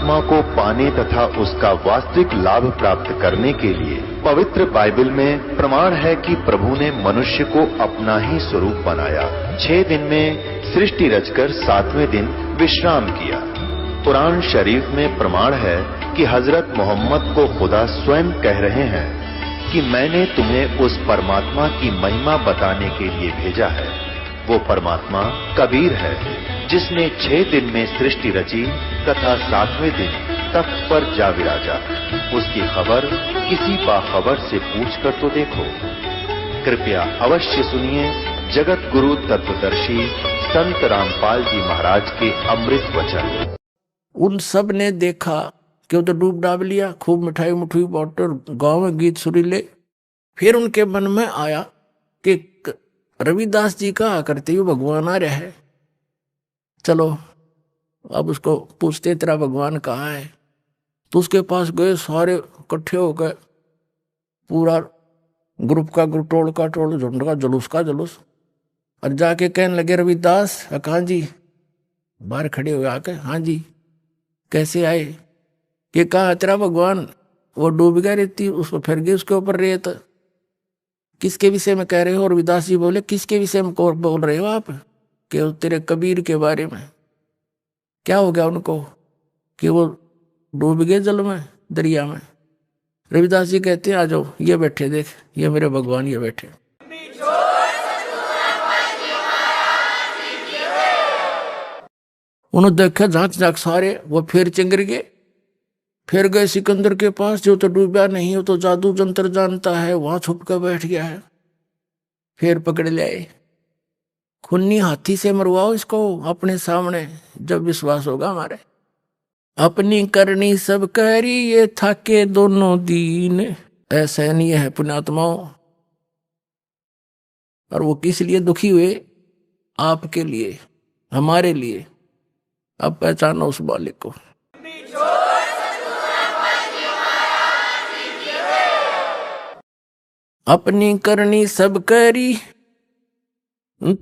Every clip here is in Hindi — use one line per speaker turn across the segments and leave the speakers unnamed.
परमात्मा को पाने तथा उसका वास्तविक लाभ प्राप्त करने के लिए पवित्र बाइबल में प्रमाण है कि प्रभु ने मनुष्य को अपना ही स्वरूप बनाया। 6 दिन में सृष्टि रचकर 7वें दिन विश्राम किया। कुरान शरीफ में प्रमाण है कि हजरत मोहम्मद को खुदा स्वयं कह रहे हैं कि मैंने तुम्हें उस परमात्मा की महिमा बताने के लिए भेजा है। वो परमात्मा कबीर है जिसने 6 दिन में सृष्टि रची तथा 7वें दिन तख्त पर जा विराजा। उसकी खबर किसी बाखबर से पूछ कर तो देखो। कृपया अवश्य सुनिए जगत गुरु तत्वदर्शी संत रामपाल जी महाराज के अमृत वचन।
उन सब ने देखा कि वो तो डूब डाब लिया, खूब मिठाई मुठाई बांटर, गांव में गीत सुरीले। फिर उनके मन में आया कि रविदास जी का करते हुए भगवान आ रहा है, चलो अब उसको पूछते तेरा भगवान कहाँ है। तो उसके पास गए, सारे इकट्ठे हो गए, पूरा ग्रुप का ग्रुप, टोल का टोल, झुंड का जुलूस का जुलूस। और जाके कहने लगे रविदास कहाँ जी, बाहर खड़े हुए आके, हाँ जी कैसे आए, कि कहा तेरा भगवान, वो डूब गया रेती, उसको फिर गई उसके ऊपर रेत। किसके विषय में कह रहे हो? रविदास जी बोले किसके विषय में बोल रहे हो आप? कि तेरे कबीर के बारे में। क्या हो गया उनको कि वो डूब गए जल में, दरिया में। रविदास जी कहते हैं आ जाओ, ये बैठे, देख ये मेरे भगवान ये बैठे। उन्होंने देखा झांक झांक सारे, वो फिर चिंगर गए। फिर गए सिकंदर के पास, जो तो डूबा नहीं, हो तो जादू जंतर जानता है, वहां छुप कर बैठ गया है। फिर पकड़ ले आए, खूनी हाथी से मरवाओ इसको अपने सामने, जब विश्वास होगा हमारे। अपनी करनी सब करी ये थाके दोनों दीन, ऐसा नहीं है पुण्यात्माओं। और वो किस लिए दुखी हुए? आपके लिए, हमारे लिए। अब पहचानो उस बालिक को। अपनी करनी सब करी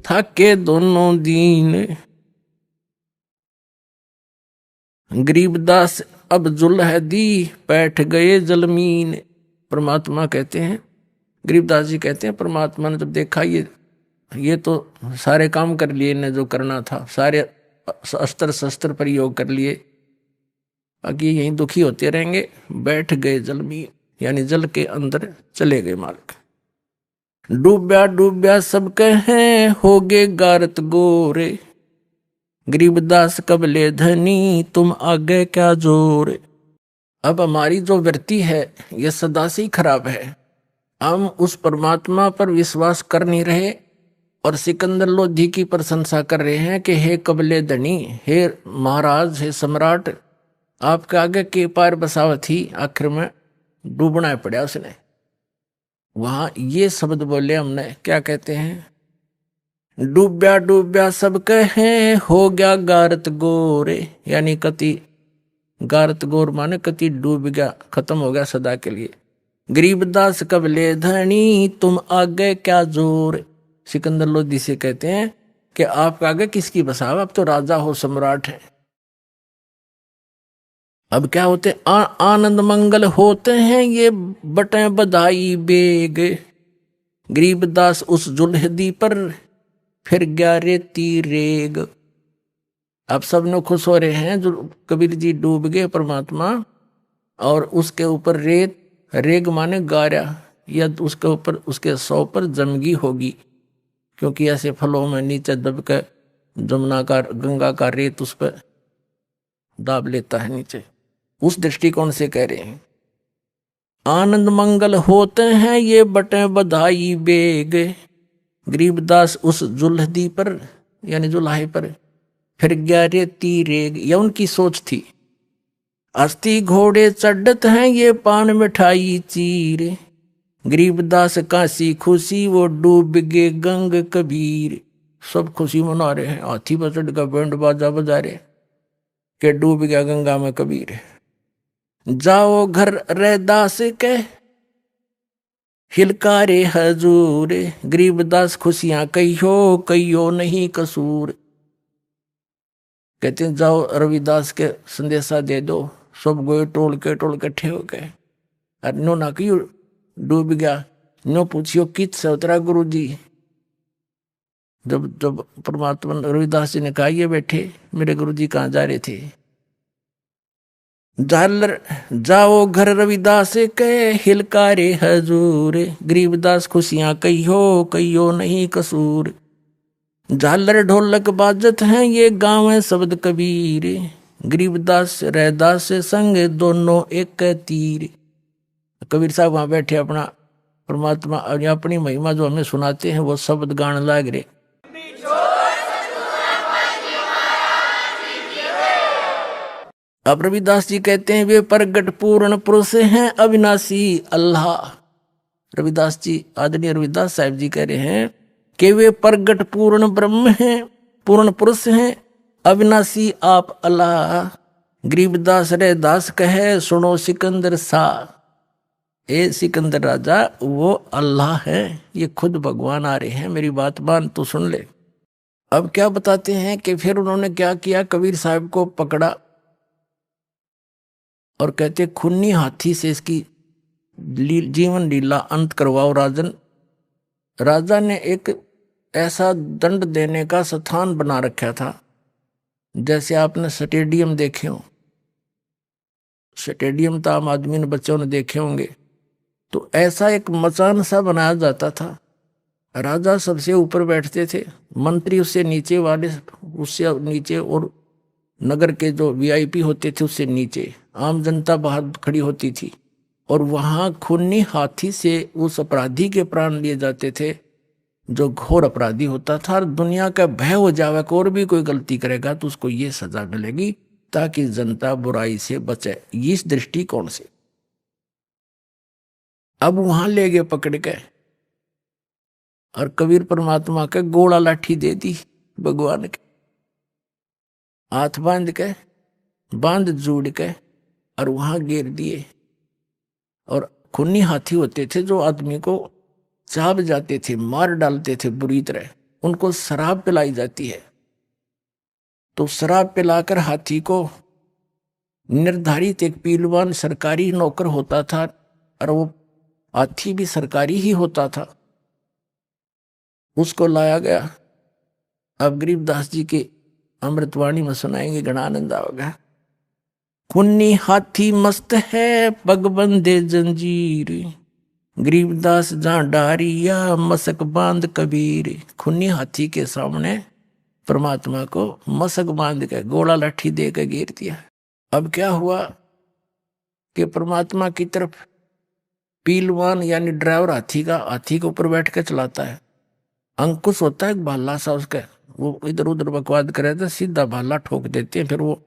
थाके दोनों दीन, गरीबदास अब जुल्ह दी बैठ गए जलमीन। परमात्मा कहते हैं, गरीबदास जी कहते हैं परमात्मा ने जब देखा ये तो सारे काम कर लिए ने, जो करना था सारे अस्त्र शस्त्र प्रयोग कर लिए, बाकी यहीं दुखी होते रहेंगे। बैठ गए जलमीन, यानी जल के अंदर चले गए मालिक। डूब्या डूब्या सब कहें होगे गारत गोरे, गरीबदास कबले धनी तुम आगे क्या जोर। अब हमारी जो वृत्ति है ये सदा से ही खराब है। हम उस परमात्मा पर विश्वास कर नहीं रहे और सिकंदर लोधी की प्रशंसा कर रहे हैं कि हे कबले धनी, हे महाराज, हे सम्राट, आपके आगे के पार बसावत थी। आखिर में डूबना पड़ा उसने। वहां ये शब्द बोले हमने, क्या कहते हैं? डूब्या डूब्या सब कहें हो गया गारत गोरे, यानी कति गारत गोर माने कति डूब गया, खत्म हो गया सदा के लिए। गरीबदास कबले धनी तुम आगे क्या जोर। सिकंदर लोधी से कहते हैं कि आप आगे किसकी बसाव, अब तो राजा हो, सम्राट है। अब क्या होते? आनंद मंगल होते हैं ये बटे बधाई बेग, गरीबदास उस जुल्हदी पर फिर गया रेती रेग। अब सब लोग खुश हो रहे हैं, जो कबीर जी डूब गए परमात्मा, और उसके ऊपर रेत, रेग माने गारा, या उसके ऊपर उसके सौ पर जमगी होगी, क्योंकि ऐसे फलों में नीचे दब के जमुना का, गंगा का रेत उस पर दाब लेता है नीचे। उस दृष्टिकोण से कह रहे हैं आनंद मंगल होते हैं ये बटे बधाई बेग, गरीबदास उस जुल्हदी पर, यानी जुल्हे पर फिर गया रेती रेग। यह उनकी सोच थी। अस्थि घोड़े चढ़त हैं ये पान मिठाई चीर, गरीबदास काशी खुशी वो डूब गे गंग कबीर। सब खुशी मना रहे हैं, हाथी पर चढ़ का बैंड बाजा बजा रहे के डूब गया गंगा में कबीर। जाओ घर रैदास के हिलकारे हजूर, गरीबदास खुशियां कहियो कहियो नहीं कसूर। कहते हैं जाओ रविदास के संदेशा दे दो। सब गए टोल के इकट्ठे हो गए। और नो ना क्यों डूब गया, नो पूछियो कित से उतरा गुरु जी। जब जब परमात्मा रविदास जी ने कहा ये बैठे मेरे गुरु जी कहाँ जा रहे थे। झालर जाओ घर रविदास कहे हिलकारे हजूर, गरीबदास खुशियां कहियो नहीं कसूर। झालर ढोलक बाजत हैं ये गाँव है शब्द कबीर, गरीबदास रैदास संग दोनों एक तीर। कबीर साहब वहां बैठे अपना परमात्मा अपनी महिमा जो हमें सुनाते हैं वो शब्द गान लाग रहे। अब रविदास जी कहते हैं वे प्रगट पूर्ण पुरुष हैं अविनाशी अल्लाह। रविदास जी आदरणीय रविदास साहब जी कह रहे हैं कि वे प्रगट पूर्ण ब्रह्म हैं, पूर्ण पुरुष हैं, अविनाशी आप अल्लाह। गरीबदास रे दास कहे सुनो सिकंदर सा, ए सिकंदर राजा वो अल्लाह है, ये खुद भगवान आ रहे हैं, मेरी बात मान तो सुन ले। अब क्या बताते हैं कि फिर उन्होंने क्या किया, कबीर साहब को पकड़ा और कहते खूनी हाथी से इसकी जीवन लीला अंत करवाओ राजन। राजा ने एक ऐसा दंड देने का स्थान बना रखा था, जैसे आपने स्टेडियम देखे हो। स्टेडियम तो आम आदमी ने बच्चों ने देखे होंगे, तो ऐसा एक मचान सा बनाया जाता था। राजा सबसे ऊपर बैठते थे, मंत्री उससे नीचे वाले उससे नीचे, और नगर के जो वीआईपी होते थे उससे नीचे, आम जनता बाहर खड़ी होती थी। और वहां खूनी हाथी से उस अपराधी के प्राण लिए जाते थे जो घोर अपराधी होता था। और दुनिया का भय हो जावे कि और भी कोई गलती करेगा तो उसको ये सजा मिलेगी, ताकि जनता बुराई से बचे। इस दृष्टिकोण से अब वहां ले गए पकड़ के, और कबीर परमात्मा के गोला लाठी दे दी भगवान के, हाथ बांध जोड़ के और वहां गिर दिए। और खूनी हाथी होते थे जो आदमी को चाप जाते थे, मार डालते थे बुरी तरह, उनको शराब पिलाई जाती है। तो शराब पिलाकर हाथी को निर्धारित एक पीलवान सरकारी नौकर होता था, और वो हाथी भी सरकारी ही होता था, उसको लाया गया। अब गरीबदास जी के अमृतवाणी में सुनाएंगे, घना आनंद आएगा। खूनी हाथी मस्त है पग बंदे जंजीर, गरीबदास जहां डारिया मसक बांध कबीर। खूनी हाथी के सामने परमात्मा को मसक बांध के गोला लाठी दे के गिर दिया। अब क्या हुआ कि परमात्मा की तरफ पीलवान यानी ड्राइवर हाथी के ऊपर बैठ के चलाता है। अंकुश होता है एक भाला सा उसका, वो इधर उधर बकवाद करे तो सीधा भाला ठोक देते हैं, फिर वो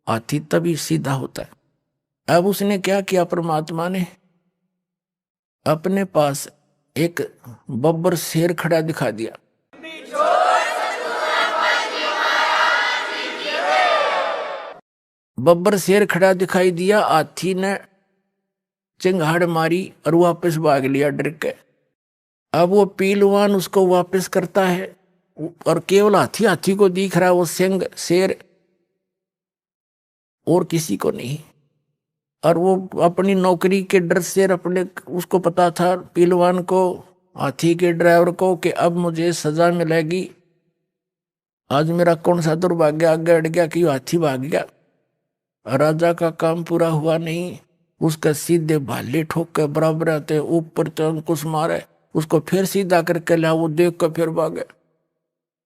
हाथी तभी सीधा होता है। अब उसने क्या किया, परमात्मा ने अपने पास एक बब्बर शेर खड़ा दिखा दिया। बब्बर शेर खड़ा दिखाई दिया, हाथी ने चिंगाड़ मारी और वापस भाग लिया डर के। अब वो पीलवान उसको वापस करता है, और केवल हाथी को दिख रहा है वो सिंह शेर, और किसी को नहीं। और वो अपनी नौकरी के डर से अपने उसको पता था पीलवान को, हाथी के ड्राइवर को, कि अब मुझे सजा मिलेगी। आज मेरा कौन सा दुर्भाग्य आगे अड़ गया कि हाथी भाग गया। राजा का काम पूरा हुआ नहीं, उसका सीधे भाले ठोक के बराबर आते ऊपर तो अंकुश मारे, उसको फिर सीधा करके ला, वो देख कर फिर भागे।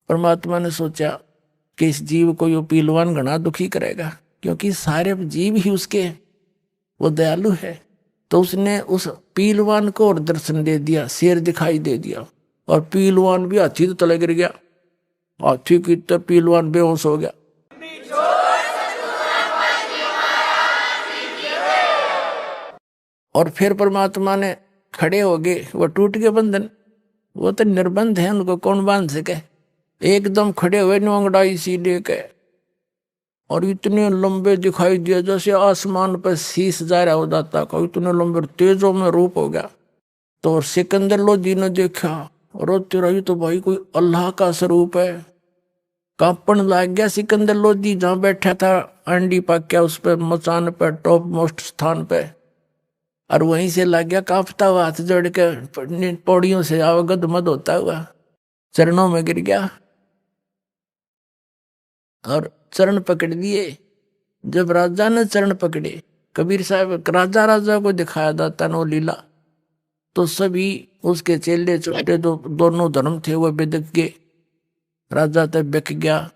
परमात्मा ने सोचा कि इस जीव को यो पीलवान घना दुखी करेगा, क्योंकि सारे जीव ही उसके, वो दयालु है। तो उसने उस पीलवान को और दर्शन दे दिया, शेर दिखाई दे दिया, और पीलवान भी हाथी तो तले गिर गया, हाथी की तो पीलवान बेहोश हो गया। और फिर परमात्मा ने खड़े हो गए, वो टूट गए बंधन, वो तो निर्बंध है, उनको कौन बांध सके। एकदम खड़े हुए नोंगड़ाई सी लेके, और इतने लंबे दिखाई दिए जैसे आसमान पर शीश जा रहा हो जाता का, इतने लंबे तेजों में रूप हो गया। तो सिकंदर लोधी ने देखा, और तेरा ये तो भाई कोई अल्लाह का स्वरूप है। कांपन लाग गया सिकंदर लोधी जहां बैठा था अंडी पाक्या उस पर मचान पर टॉप मोस्ट स्थान पे, और वहीं से लग गया कांपता हुआ, हाथ जोड़ के पौड़ियों से अवगत मद होता हुआ चरणों में गिर गया और चरण पकड़ लिए। जब राजा ने चरण पकड़े, कबीर साहब राजा राजा को दिखाया जाता नो लीला, तो सभी उसके चेले छोटे दोनों धर्म थे वो बेदक गए। राजा तब बिक गया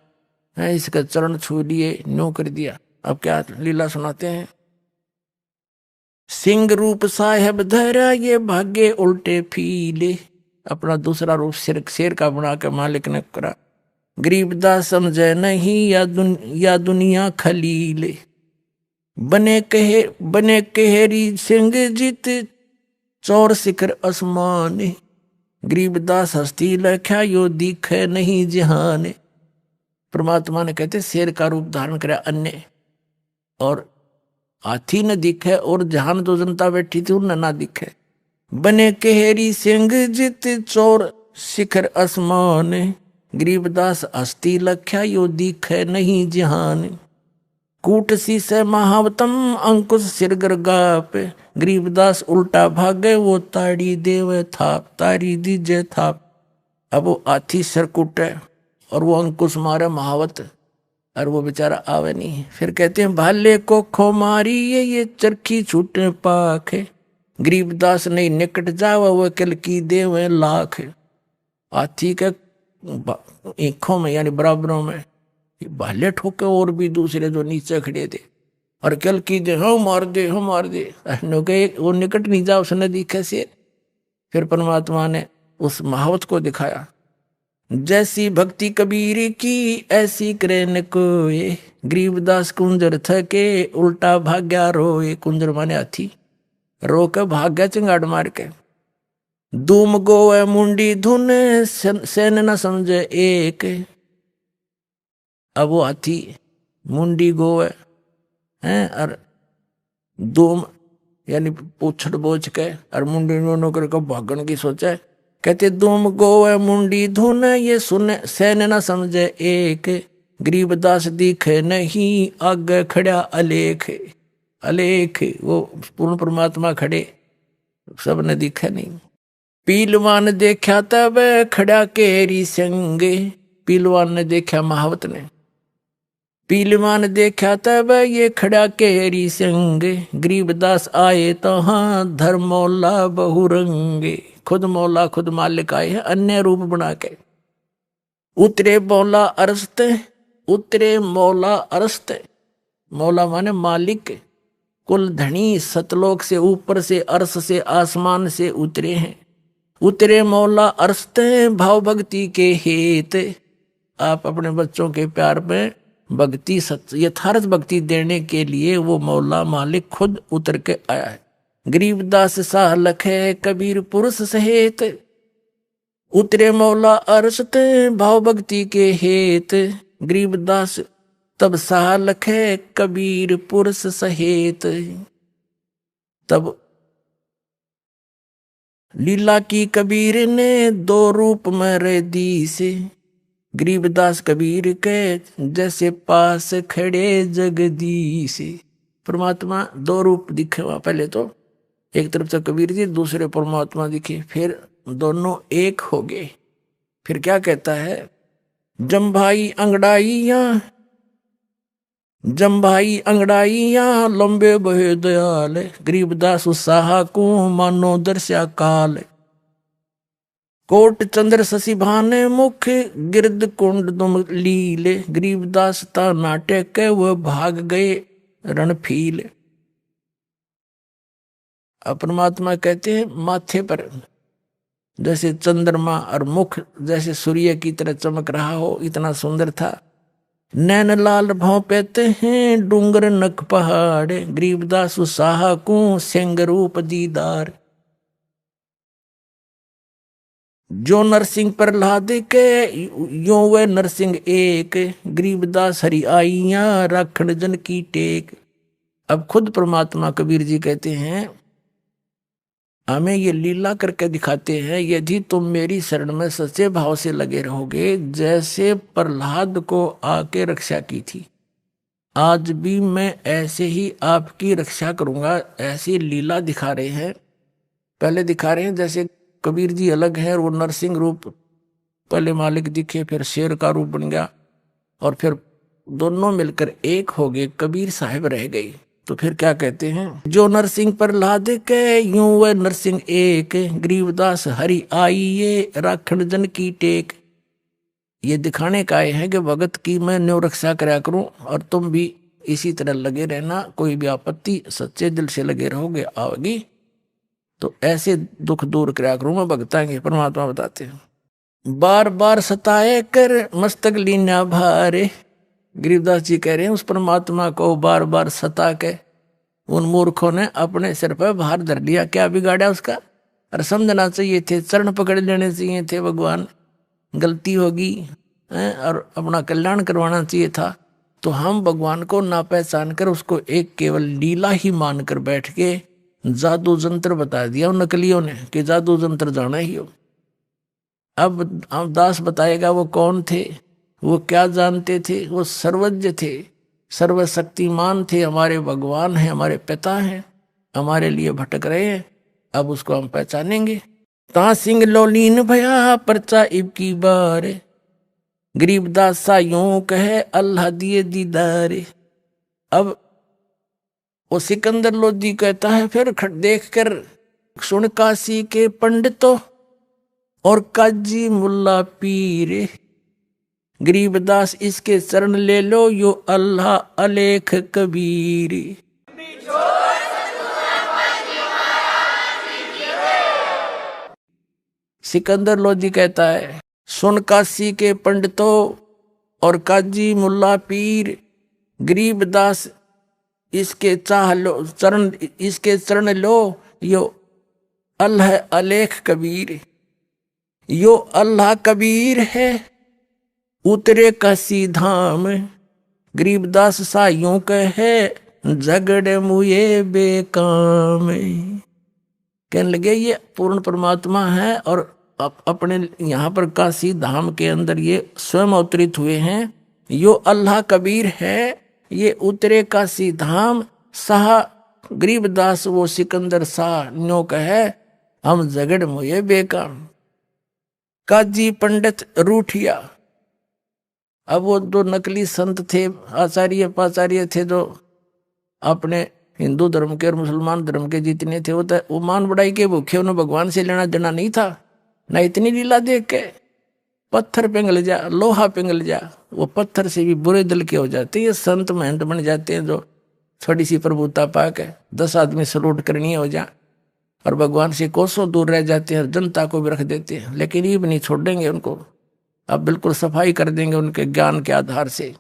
है, इसका चरण छू लिए, न्यू कर दिया। अब क्या लीला सुनाते हैं। सिंह रूप साहेब धरा ये भागे उल्टे फीले, अपना दूसरा रूप शेर का बना के मालिक ने करा। गरीबदास समझे नहीं या दुनिया खलीले, बने कहेरी सिंह जीत चौर शिखर आसमान। गरीबदास हस्ती लख्या यो दिखे नहीं जहान। परमात्मा ने कहते शेर का रूप धारण करे अन्य, और हाथी न दिखे, और जहान तो जनता बैठी थी उन ना दिखे। बने कहेरी सिंह जित चोर शिखर आसमान। गरीबदास हस्ती लख्या यो दिखे नहीं जहान। कूट से महावतम अंकुश सिर गर्गाप। गरीबदास उल्टा भागे वो ताड़ी देवे थाप, तारी दीजे थाप। अब वो हाथी सिर कूटे और वो अंकुश मारे महावत, और वो बेचारा आवे नहीं। फिर कहते हैं भाले को खो मारी ये चरखी छूटे पाख। गरीबदास नहीं निकट जावा वो कल की देवे लाख। हाथी के आंखों में यानी बराबरों में भाले ठोके, और भी दूसरे जो नीचे खड़े थे, और कल की दे हम मार दे हम मार दे। वो निकट नहीं जा उसने दिखे से। फिर परमात्मा ने उस महावत को दिखाया। जैसी भक्ति कबीर की ऐसी करे न कोई। गरीबदास कुंजर थके उल्टा भाग्या रोए। कुंजर माने हाथी, रो के भाग्या चिंगाड़ मार के। दूम गोए मुंडी धुन सेन न समझे एक। अब वो हाथी मुंडी गोए हैं, और दूम यानी पूछड़ बोझ के और मुंडी दोनों करके भागन की सोचे। कहते दूम गोए मुंडी धुन ये सुन सैन न समझे एक। गरीबदास दिखे नहीं आगे खड़ा अलेख। अलेख वो पूर्ण परमात्मा खड़े, सबने दिखे नहीं। पीलवान देखा तब खड़ा केरी संगे। पीलवान ने देखा महावत ने। पीलवान देखा तब ये खड़ा केरी संगे। गरीबदास आए तो हाँ धर्मौला बहुरंगे। खुद मौला खुद मालिक आए हैं अन्य रूप बना के। उतरे मौला अरस्त, उतरे मौला अरस्त। मौला माने मालिक, कुल धनी, सतलोक से ऊपर से अर्श से आसमान से उतरे हैं। उतरे मौला अरस्त भाव भक्ति के हेत। आप अपने बच्चों के प्यार में भक्ति यथार्थ भक्ति देने के लिए वो मौला मालिक खुद उतर के आया है। गरीबदास साह लखे कबीर पुरुष सहेत। उतरे मौला अरसत भाव भक्ति के हेत। गरीबदास तब साह लखे कबीर पुरुष सहेत। तब लीला की कबीर ने दो रूप में रह दी से। गरीबदास कबीर के जैसे पास खड़े जगदीश। परमात्मा दो रूप दिखे वहां। पहले तो एक तरफ से कबीर जी, दूसरे परमात्मा दिखे, फिर दोनों एक हो गए। फिर क्या कहता है, जम्भाई अंगड़ाइया लंबे बहे दयाल। गरीबदास उत्साह को मानो दर्शा काल। कोट चंद्र शशि भाने मुख गिरद कुंड तुम लीले। गरीबदास ता नाटक के वह भाग गए रणफील। परमात्मा कहते हैं माथे पर जैसे चंद्रमा और मुख जैसे सूर्य की तरह चमक रहा हो, इतना सुंदर था। नैन लाल भाव पेते हैं डूंगर नक पहाड़। गरीबदास उत्साह को सिंह रूप दीदार। जो नरसिंह प्रहलाद के यो वे नरसिंह एक। गरीबदास हरि आइया राखण जन की टेक। अब खुद परमात्मा कबीर जी कहते हैं हमें ये लीला करके दिखाते हैं, यदि तुम मेरी शरण में सच्चे भाव से लगे रहोगे, जैसे प्रहलाद को आके रक्षा की थी, आज भी मैं ऐसे ही आपकी रक्षा करूंगा। ऐसी लीला दिखा रहे हैं। पहले दिखा रहे हैं जैसे कबीर जी अलग है, वो नरसिंह रूप, पहले मालिक दिखे, फिर शेर का रूप बन गया, और फिर दोनों मिलकर एक हो गए, कबीर साहब रह गई। तो फिर क्या कहते हैं, जो नरसिंह प्रहलाद के यूं वह नरसिंह एक, गरीबदास हरि आइए राखण जन की टेक। ये दिखाने का है कि भगत की मैं न्यू रक्षा कराया करूं, और तुम भी इसी तरह लगे रहना। कोई भी आपत्ति सच्चे दिल से लगे रहोगे, आओगी तो ऐसे दुख दूर कराया करूं मैं भगता के। परमात्मा बताते हैं, बार बार सताए कर मस्तक लीना भारे। गरीबदास जी कह रहे हैं उस परमात्मा को बार बार सता के उन मूर्खों ने अपने सिर पर भार धर लिया। क्या बिगाड़ा उसका? और समझना चाहिए थे, चरण पकड़ लेने चाहिए थे, भगवान गलती होगी और अपना कल्याण करवाना चाहिए था। तो हम भगवान को ना पहचान कर उसको एक केवल लीला ही मानकर बैठ के जादू जंत्र बता दिया उन नकलियों ने कि जादू जंत्र जाना ही हो। अब दास बताएगा वो कौन थे, वो क्या जानते थे। वो सर्वज्ञ थे, सर्वशक्तिमान थे, हमारे भगवान हैं, हमारे पिता हैं, हमारे लिए भटक रहे हैं। अब उसको हम पहचानेंगे। ता सिंह लोलीन भया परचा इब की बार, गरीबदास सा यूं कहे अल्लाह दिए दीदार। अब वो सिकंदर लोधी कहता है, फिर देख कर सुन काशी के पंडितों और काजी मुल्ला पीर, गरीबदास इसके चरण ले लो यो अल्लाह अलेख कबीर। सिकंदर लोधी कहता है, सुन काशी के पंडितों और काजी मुल्ला पीर, गरीबदास इसके चाह लो चरण, इसके चरण लो यो अल्लाह अलेख कबीर। यो अल्लाह कबीर है उतरे काशी धाम, गरीबदास सा यूं कहे झगड़े मुए बेकाम। कहने लगे ये पूर्ण परमात्मा है और अपने यहाँ पर काशी धाम के अंदर ये स्वयं अवतरित हुए हैं। यो अल्लाह कबीर है, ये उतरे काशी धाम, शाह गरीबदास वो सिकंदर शाह न्यो कहे हम झगड़ मुए बेकाम। काजी पंडित रूठिया। अब वो दो नकली संत थे, आचार्य पाचार्य थे, जो अपने हिंदू धर्म के और मुसलमान धर्म के जितने थे वो मान बढ़ाई के भूखे, उन्हें भगवान से लेना देना नहीं था। ना इतनी लीला देख के पत्थर पिघल जा, लोहा पिघल जा, वो पत्थर से भी बुरे दिल के हो जाते हैं। ये संत महंत बन जाते हैं जो थोड़ी सी प्रभुता पाके 10 आदमी सलूट करनी हो जा और भगवान से कोसों दूर रह जाते हैं, जनता को भी रख देते हैं। लेकिन ये भी नहीं छोड़ेंगे उनको, अब बिल्कुल सफाई कर देंगे उनके ज्ञान के आधार से।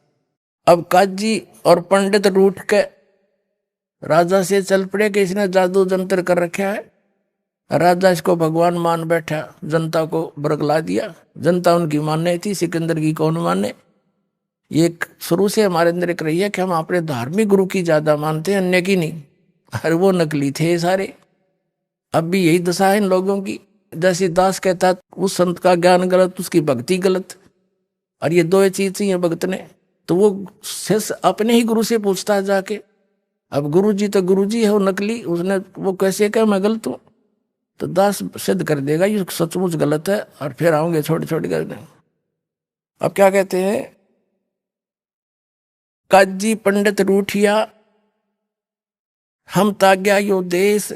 अब काजी और पंडित रूठ के राजा से चल पड़े कि इसने जादू जंतर कर रखा है। राजा इसको भगवान मान बैठा, जनता को बरगला दिया। जनता उनकी मानने थी, सिकंदर की कौन माने। ये शुरू से हमारे अंदर एक रही है कि हम अपने धार्मिक गुरु की ज्यादा मानते हैं, अन्य की नहीं। अरे वो नकली थे सारे। अब भी यही दशा है इन लोगों की। जैसे दास कहता है उस संत का ज्ञान गलत, उसकी भक्ति गलत, और ये दो चीज चाहिए भक्त ने। तो वो शिष्य अपने ही गुरु से पूछता है जाके। अब गुरु जी तो गुरु जी है, वो नकली, उसने वो कैसे कहा मैं गलत हूं। तो दास सिद्ध कर देगा ये सचमुच गलत है, और फिर आओगे छोटे छोटे करने। अब क्या कहते हैं, काजी पंडित रूठिया हम ताग्या यो देश,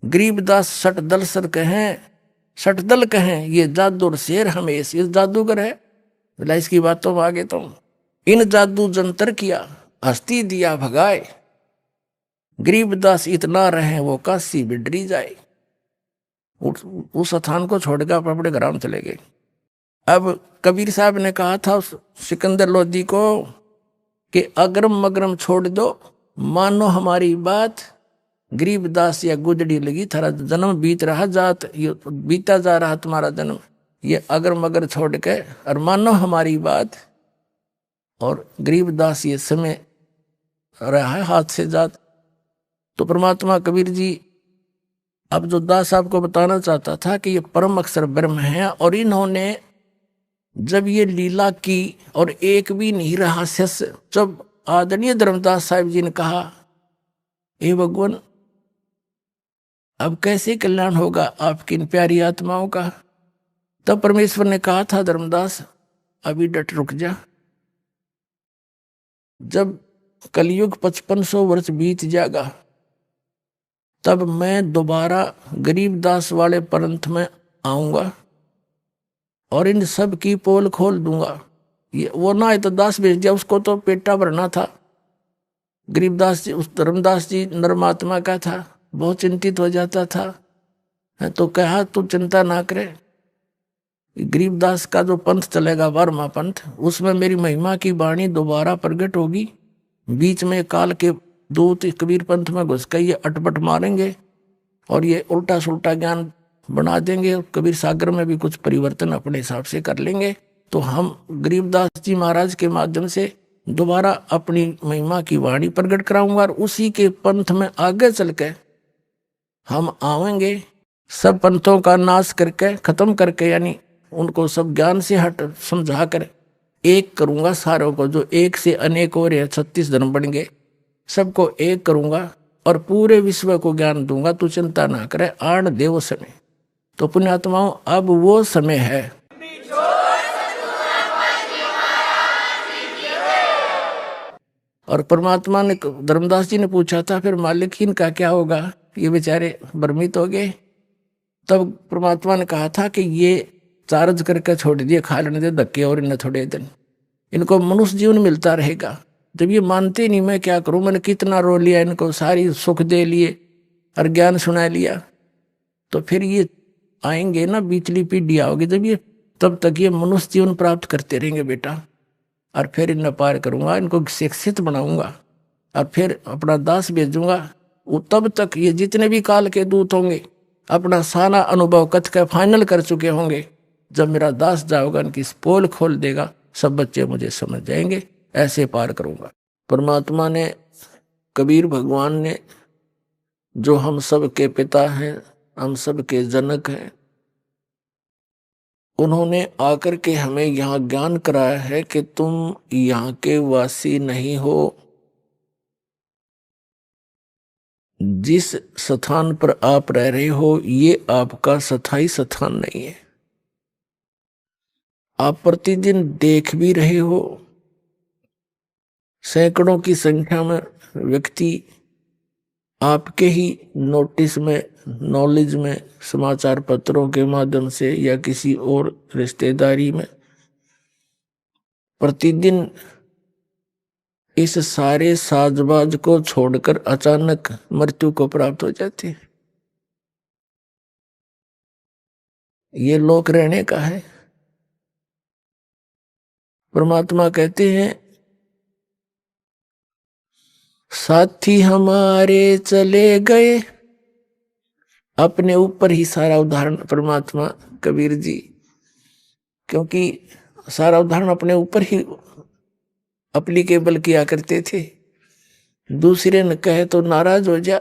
गरीबदास सटदल सर कहें, सटदल कहें ये जादू शेर हमेश। ये जादूगर है बोला, इसकी बातों में आगे तो इन जादू जंतर किया हस्ती दिया भगाए, गरीबदास इतना रहे वो काशी बिडरी जाए। उस स्थान को छोड़कर अपने घर में चले गए। अब कबीर साहब ने कहा था उस सिकंदर लोधी को कि अगरम मगरम छोड़ दो, मानो हमारी बात, गरीबदास या गुजड़ी लगी, थारा जन्म बीत रहा जात, ये बीता जा रहा तुम्हारा जन्म, ये अगर मगर छोड़ के और मानो हमारी बात। और गरीबदास ये समय रहा है हाथ से जात। तो परमात्मा कबीर जी अब जो दास आपको बताना चाहता था कि ये परम अक्षर ब्रह्म है, और इन्होंने जब ये लीला की और एक भी नहीं रहा शिष्य, जब आदरणीय धर्मदास साहिब जी ने कहा हे भगवान अब कैसे कल्याण होगा आपकी इन प्यारी आत्माओं का, तब परमेश्वर ने कहा था धर्मदास अभी डट रुक जा, जब कलयुग 5500 वर्ष बीत जाएगा तब मैं दोबारा गरीबदास वाले पंथ में आऊंगा और इन सब की पोल खोल दूंगा। ये वो ना है तो दास भेज दिया, उसको तो पेटा भरना था। गरीबदास जी, उस धर्मदास जी नरमात्मा का था, बहुत चिंतित हो जाता था। तो कहा तू चिंता ना करे, गरीबदास का जो पंथ चलेगा 12वां पंथ, उसमें मेरी महिमा की वाणी दोबारा प्रकट होगी। बीच में काल के दूत कबीर पंथ में घुस के ये अटपट मारेंगे और ये उल्टा सुल्टा ज्ञान बना देंगे। कबीर सागर में भी कुछ परिवर्तन अपने हिसाब से कर लेंगे। तो हम गरीबदास जी महाराज के माध्यम से दोबारा अपनी महिमा की वाणी प्रकट कराऊंगा और उसी के पंथ में आगे चल के हम आवेंगे, सब पंथों का नाश करके खत्म करके, यानी उनको सब ज्ञान से हट समझा कर एक करूंगा सारों को। जो एक से अनेक हो रहे 36 धर्म बन गए, सबको एक करूंगा और पूरे विश्व को ज्ञान दूंगा। तू चिंता ना करे, आण देव समय। तो पुण्यात्माओं अब वो समय है। और परमात्मा ने, धर्मदास जी ने पूछा था फिर मालिक इनका क्या होगा, ये बेचारे भ्रमित हो गए। तब परमात्मा ने कहा था कि ये चार्ज करके छोड़ दिए, खा लेने दे धक्के और इन्हें थोड़े दिन, इनको मनुष्य जीवन मिलता रहेगा। जब ये मानते नहीं मैं क्या करूं, मैंने कितना रो लिया इनको, सारी सुख दे लिए और ज्ञान सुना लिया, तो फिर ये आएंगे ना, बीचली पीढ़ी आओगी जब ये, तब तक ये मनुष्य जीवन प्राप्त करते रहेंगे बेटा। और फिर इन्हें पार करूंगा, इनको शिक्षित बनाऊंगा और फिर अपना दास भेजूंगा। वो तब तक ये जितने भी काल के दूत होंगे अपना सारा अनुभव कथ का फाइनल कर चुके होंगे। जब मेरा दास जाओगा इनकी पोल खोल देगा, सब बच्चे मुझे समझ जाएंगे, ऐसे पार करूंगा। परमात्मा ने, कबीर भगवान ने, जो हम सब के पिता हैं, हम सब के जनक हैं, उन्होंने आकर के हमें यहाँ ज्ञान कराया है कि तुम यहाँ के वासी नहीं हो। जिस स्थान पर आप रह रहे हो ये आपका स्थायी स्थान नहीं है। आप प्रतिदिन देख भी रहे हो, सैकड़ों की संख्या में व्यक्ति आपके ही नोटिस में, नॉलेज में, समाचार पत्रों के माध्यम से या किसी और रिश्तेदारी में प्रतिदिन इस सारे साजबाज को छोड़कर अचानक मृत्यु को प्राप्त हो जाती है। ये लोक रहने का है। परमात्मा कहते हैं साथी हमारे चले गए, अपने ऊपर ही सारा उदाहरण परमात्मा कबीर जी, क्योंकि सारा उदाहरण अपने ऊपर ही अप्लीकेबल किया करते थे। दूसरे ने कहे तो नाराज हो जा।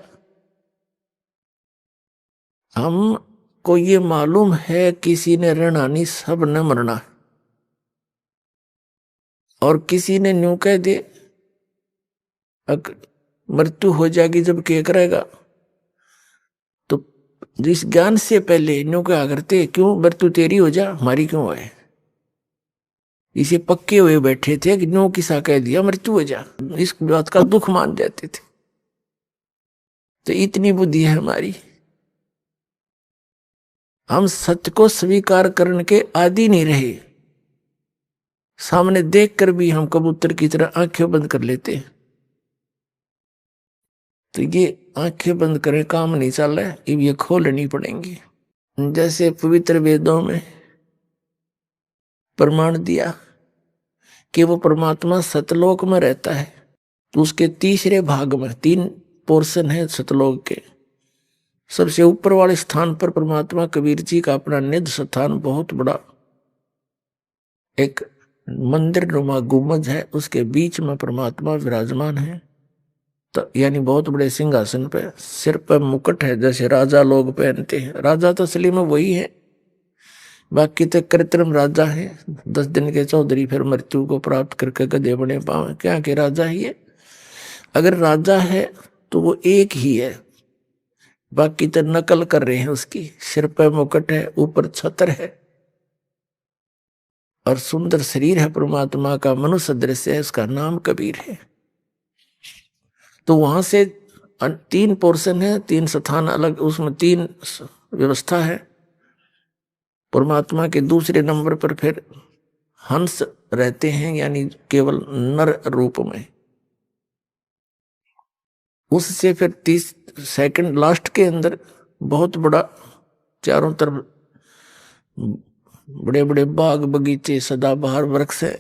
हमको ये मालूम है किसी ने रहना नहीं, सब ने मरना, और किसी ने न्यू कह दे मृत्यु हो जाएगी जब क्या करेगा, तो जिस ज्ञान से पहले न्यू कहा करते क्यों मृत्यु तेरी हो जा हमारी क्यों है। इसे पक्के हुए बैठे थे कि न्यू किसा कह दिया मृत्यु हो जा, इस बात का दुख मान जाते थे। तो इतनी बुद्धि है हमारी, हम सत्य को स्वीकार करने के आदि नहीं रहे। सामने देखकर भी हम कबूतर की तरह आंखें बंद कर लेते हैं। तो ये आंखें बंद करें काम नहीं चल रहा है, अब ये खोलनी पड़ेंगी। जैसे पवित्र वेदों में प्रमाण दिया कि वो परमात्मा सतलोक में रहता है, तो उसके तीसरे भाग में 3 पोर्शन है सतलोक के। सबसे ऊपर वाले स्थान पर परमात्मा कबीर जी का अपना निज स्थान, बहुत बड़ा एक मंदिर नुमा गुम्बद है, उसके बीच में परमात्मा विराजमान है। तो यानी बहुत बड़े सिंहासन पे, सिर पर मुकुट है जैसे राजा लोग पहनते हैं। राजा तो असली में वही है, बाकी तो कृत्रिम राजा है। 10 दिन के चौधरी फिर मृत्यु को प्राप्त करके गधे बने पावे, क्या के राजा ही है। अगर राजा है तो वो एक ही है, बाकी तो नकल कर रहे हैं उसकी। सिर पर मुकुट है, ऊपर छत्र है और सुंदर शरीर है परमात्मा का, मनुष्य दृश्य है, उसका नाम कबीर है। तो वहां से 3 पोर्शन है, 3 स्थान अलग, उसमें 3 व्यवस्था है। परमात्मा के दूसरे नंबर पर फिर हंस रहते हैं, यानी केवल नर रूप में। उससे फिर 30 सेकंड लास्ट के अंदर बहुत बड़ा, चारों तरफ बड़े बड़े बाग बगीचे, सदाबहार वृक्ष है,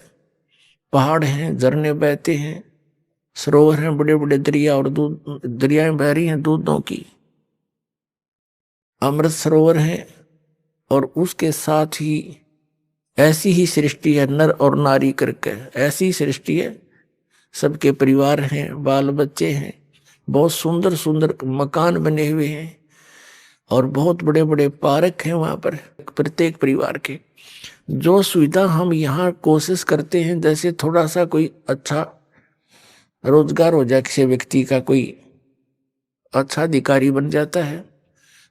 पहाड़ हैं, झरने बहते हैं, सरोवर हैं, बड़े बड़े दरिया और दूध, दरियाएं बह रही हैं दूधों की, अमृत सरोवर है। और उसके साथ ही ऐसी ही सृष्टि है, नर और नारी करके ऐसी सृष्टि है। सबके परिवार हैं, बाल बच्चे हैं, बहुत सुंदर सुंदर मकान बने हुए हैं और बहुत बड़े बड़े पार्क हैं वहां पर प्रत्येक परिवार के। जो सुविधा हम यहाँ कोशिश करते हैं, जैसे थोड़ा सा कोई अच्छा रोजगार हो जाए, किसी व्यक्ति का कोई अच्छा अधिकारी बन जाता है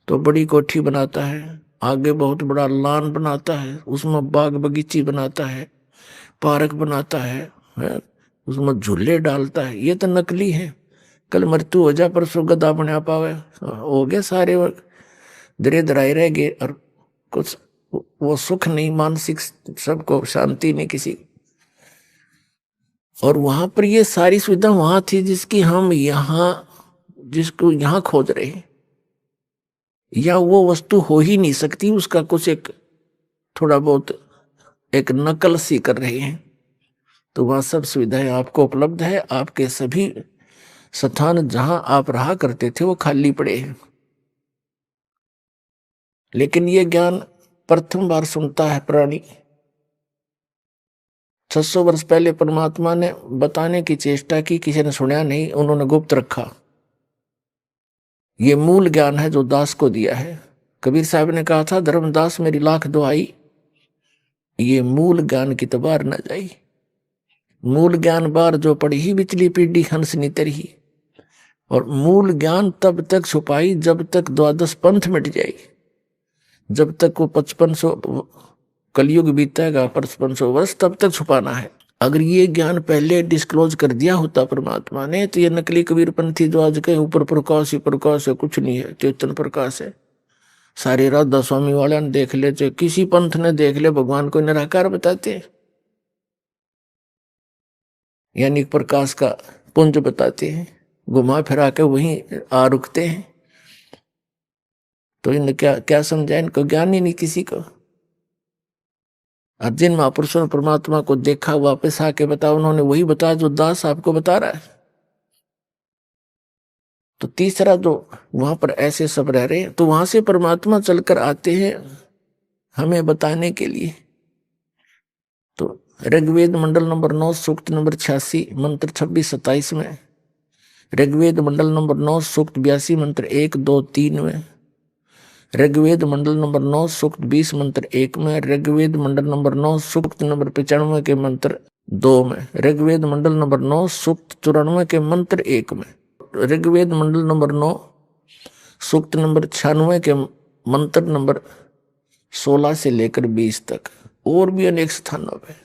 तो बड़ी कोठी बनाता है, आगे बहुत बड़ा लॉन बनाता है, उसमें बाग बगीची बनाता है, पार्क बनाता है, उसमें झूले डालता है। ये तो नकली है। कल मृत्यु हो जाए, परसों गधा बना पावे, हो गए सारे दरे दराए रह गए और कुछ वो सुख नहीं, मानसिक सबको शांति नहीं किसी। और वहां पर ये सारी सुविधा वहां थी जिसकी हम यहाँ, जिसको यहाँ खोज रहे हैं, या वो वस्तु हो ही नहीं सकती, उसका कुछ एक थोड़ा बहुत एक नकल सी कर रहे हैं। तो वह सब सुविधाएं आपको उपलब्ध है। आपके सभी स्थान जहां आप रहा करते थे वो खाली पड़े हैं। लेकिन ये ज्ञान प्रथम बार सुनता है प्राणी। 600 वर्ष पहले परमात्मा ने बताने की चेष्टा की, किसी ने सुना नहीं, उन्होंने गुप्त रखा। ये मूल ज्ञान है जो दास को दिया है। कबीर साहब ने कहा था, धर्मदास मेरी लाख दुआई, ये मूल ज्ञान की तबार न जाई। मूल ज्ञान बार जो पड़ी ही बिचली पीढ़ी हंस नितरही। और मूल ज्ञान तब तक छुपाई जब तक 12 पंथ मिट जाए, जब तक वो 5500 कलयुग बीतेगा, 5500 वर्ष, तब तक छुपाना है। अगर ये ज्ञान पहले डिस्क्लोज कर दिया होता परमात्मा ने, तो ये नकली कबीरपंथी जो आज के ऊपर प्रकाश ही प्रकाश है, कुछ नहीं है, चेतन प्रकाश है। सारे राधा स्वामी वाले ने देख ले, चाहे किसी पंथ ने देख ले, भगवान को निराकार बताते हैं, यानी प्रकाश का पुंज बताते हैं, घुमा फिरा के वहीं आ रुकते हैं। तो इन्हें क्या समझा, इनको ज्ञान ही नहीं किसी को। और जिन महापुरुषों ने परमात्मा को देखा, वापस आके बता, उन्होंने वही बताया जो दास आपको बता रहा है। तो तीसरा जो वहां पर ऐसे सब रह रहे हैं, तो वहां से परमात्मा चलकर आते हैं हमें बताने के लिए। तो ऋग्वेद मंडल नंबर 9 सूक्त नंबर 86 मंत्र 26-27 में, ऋग्वेद मंडल नंबर 9 सूक्त 82 मंत्र 1, 2, 3 में, ऋग्वेद मंडल नंबर 9 सूक्त 20 मंत्र 1 में, ऋग्वेद मंडल नंबर 9 सूक्त नंबर 95 के मंत्र 2 में, ऋग्वेद मंडल नंबर 9 सूक्त 94 के मंत्र 1 में, ऋग्वेद मंडल नंबर 9 सूक्त नंबर 96 के मंत्र नंबर 16 से लेकर 20 तक, और भी अनेक स्थानों पे